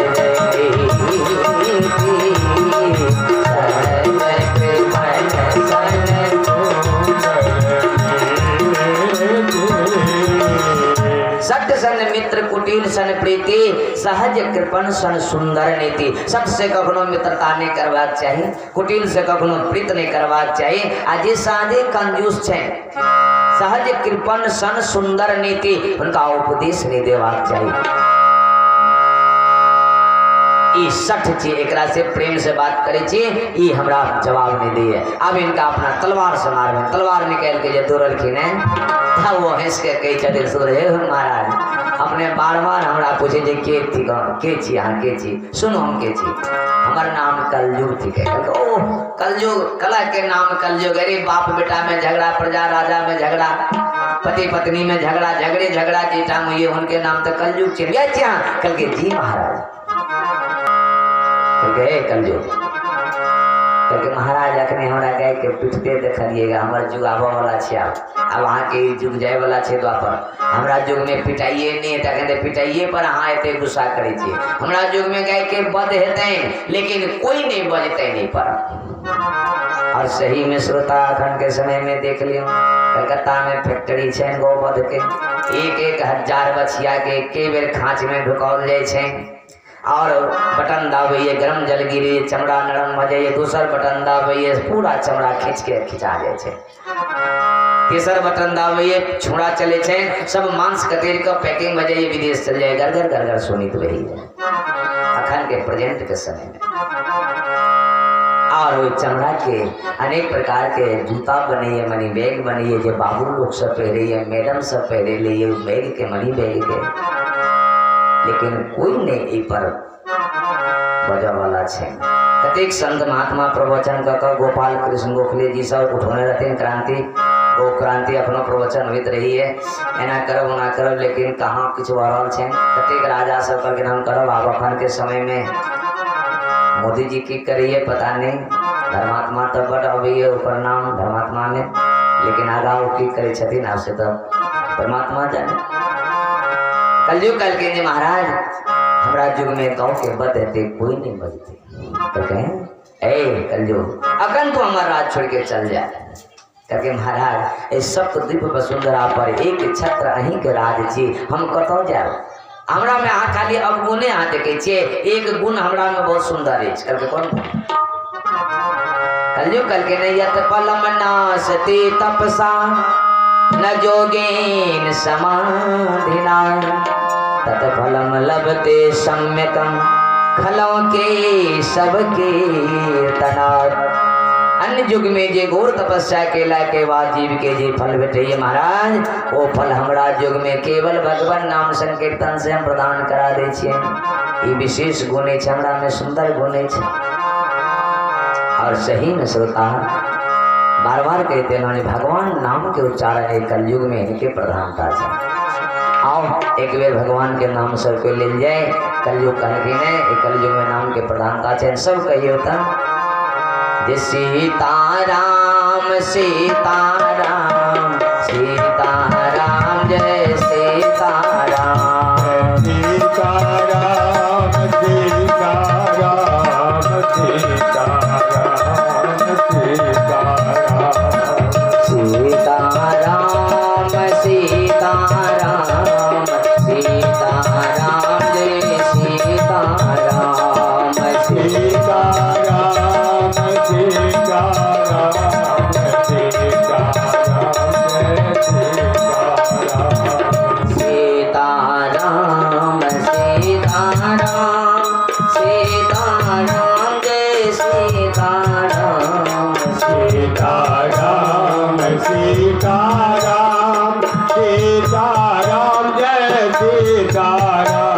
सन मित्र कुटिल सन प्रीति सहज कृपण सन सुंदर नीति। सबसे कखनो मित्रता नहीं करवाक चाहिए, कुटिल से कखनो प्रीत नहीं करवाक चाहिए। आज साझे कंजूस छे, सहज कृपण सन सुंदर नीति, उनका उपदेश नहीं देवाक चाहिए। ई सठ छी, एकरा से प्रेम से बात करे छी, ई हमरा जवाब नहीं दिए। अब इनका अपना तलवार से मार में तलवार निकाल के जे दौड़लखिन है, तब वो हंस के कही छथिन सुर हे महाराज अपने बार बार हमरा पूछे जे के थी, के छी अहाँ, के छी? सुनो हम के छी, हमार नाम कलयुग थी। ओ कलयुग, कला के नाम कलयुग। अरे बाप बेटा में झगड़ा, प्रजा राजा में झगड़ा, पति पत्नी में झगड़ा, झगड़े झगड़ा जीटा में ये उनके नाम तो कलयुग छी। कल के जी महाराज गए कलयुग, क्योंकि महाराज अखने हमरा गाय के पिटते देखलिएगा, हमार जुग आबा वाला छे। अब वहाँ के जुग जाए वाला छे द्वापर। हमरा जुग में पिटाइए नहीं, कहते पिटाइए पर हाँ एते गुस्सा करे छे। हमरा जुग में गाय के बध हेतै, लेकिन कोई नहीं बजते नहीं पर। और सही में श्रोता अखन के समय में देख लियो, कलकत्ता में फैक्ट्री छे गोवध के, 1,000 बछिया के एके बेर खाँच में ढुकाओल जाए छे। और बटन दाबिए, गरम जल गिरी, चमड़ा नरम हो जाइए। दूसर बटन दाबिए, पूरा चमड़ा खींच के खिंचा जाए छे। तीसर बटन दाबिए, छुड़ा चले छे, सब मांस कतेर के पैकिंग हो जाइए, विदेश चल जाए। गरगर गरगर सुनित वही है अखन के प्रेजेंट के समय में। और वो चमड़ा के अनेक प्रकार के जूता बनिए, मनी बैग बनिए, जो बाबू लोग सब पहरे, मैडम सब पहरे लिए बैग के, मनी बैग के। लेकिन कोई नहीं पर बजा वाला छे। कतेक संत महात्मा प्रवचन का गोपाल कृष्ण गोखले जी सब उठोने रहते क्रांति, वो क्रांति अपना प्रवचन होते रही है, एना करब ओना करब, लेकिन कहाँ कुछ वरल छे। कतेक राजा सब करके नाम करब। आब अखन के समय में मोदी जी की करिए पता नहीं, धर्मात्मा तो बड़ अबैये ऊपर नाम धर्मात्मा में, लेकिन आगा की करे छथिन आपसे तो परमात्मा जाने। कलयुग कल के महाराज हमरा युग में गाँव के बद रहते, कोई नहीं बजते, तो कहें ए कलयुग अकन तो हमारा राज छोड़ के चल जाए। करके महाराज इस सप्त द्वीप वसुंधरा पर एक छत्र अहीं के राज छी, हम कतौ जाओ? हमरा में अहाँ खाली अवगुणे अहाँ देखे छिए, एक गुण हमरा में बहुत सुंदर है। करके कौन कलयुग कल के नहीं यत पलम नासते तपसा न जोगेन समाधिना तत फलम लभते सम्यकम खलों के सबके तनार। अन्य युग में जे घोर तपस्या केला के बाद जीव के जे फल भेटे महाराज, वो फल हमरा युग में केवल भगवान नाम संकीर्तन से हम प्रदान करा दे छिए। ये विशेष गुण है हमरा में, सुंदर गुण है। और सही में श्रोता बार बार कहते हैं भगवान नाम के उच्चारण कलयुग में इनके प्रधानता है। आओ एक बेर भगवान के नाम सब को ले जाए। कलयुग कहलखिन कलयुग में नाम के प्रधानता है। सब कहिए तो जय सीताराम सीताराम सीताराम जय सीताराम सीताराम सीताराम सीताराम सीताराम सीताराम सीताराम सीताराम जय सीताराम सीताराम सीताराम सीताराम सीताराम जय सीताराम सीताराम सीताराम सीताराम जय सीताराम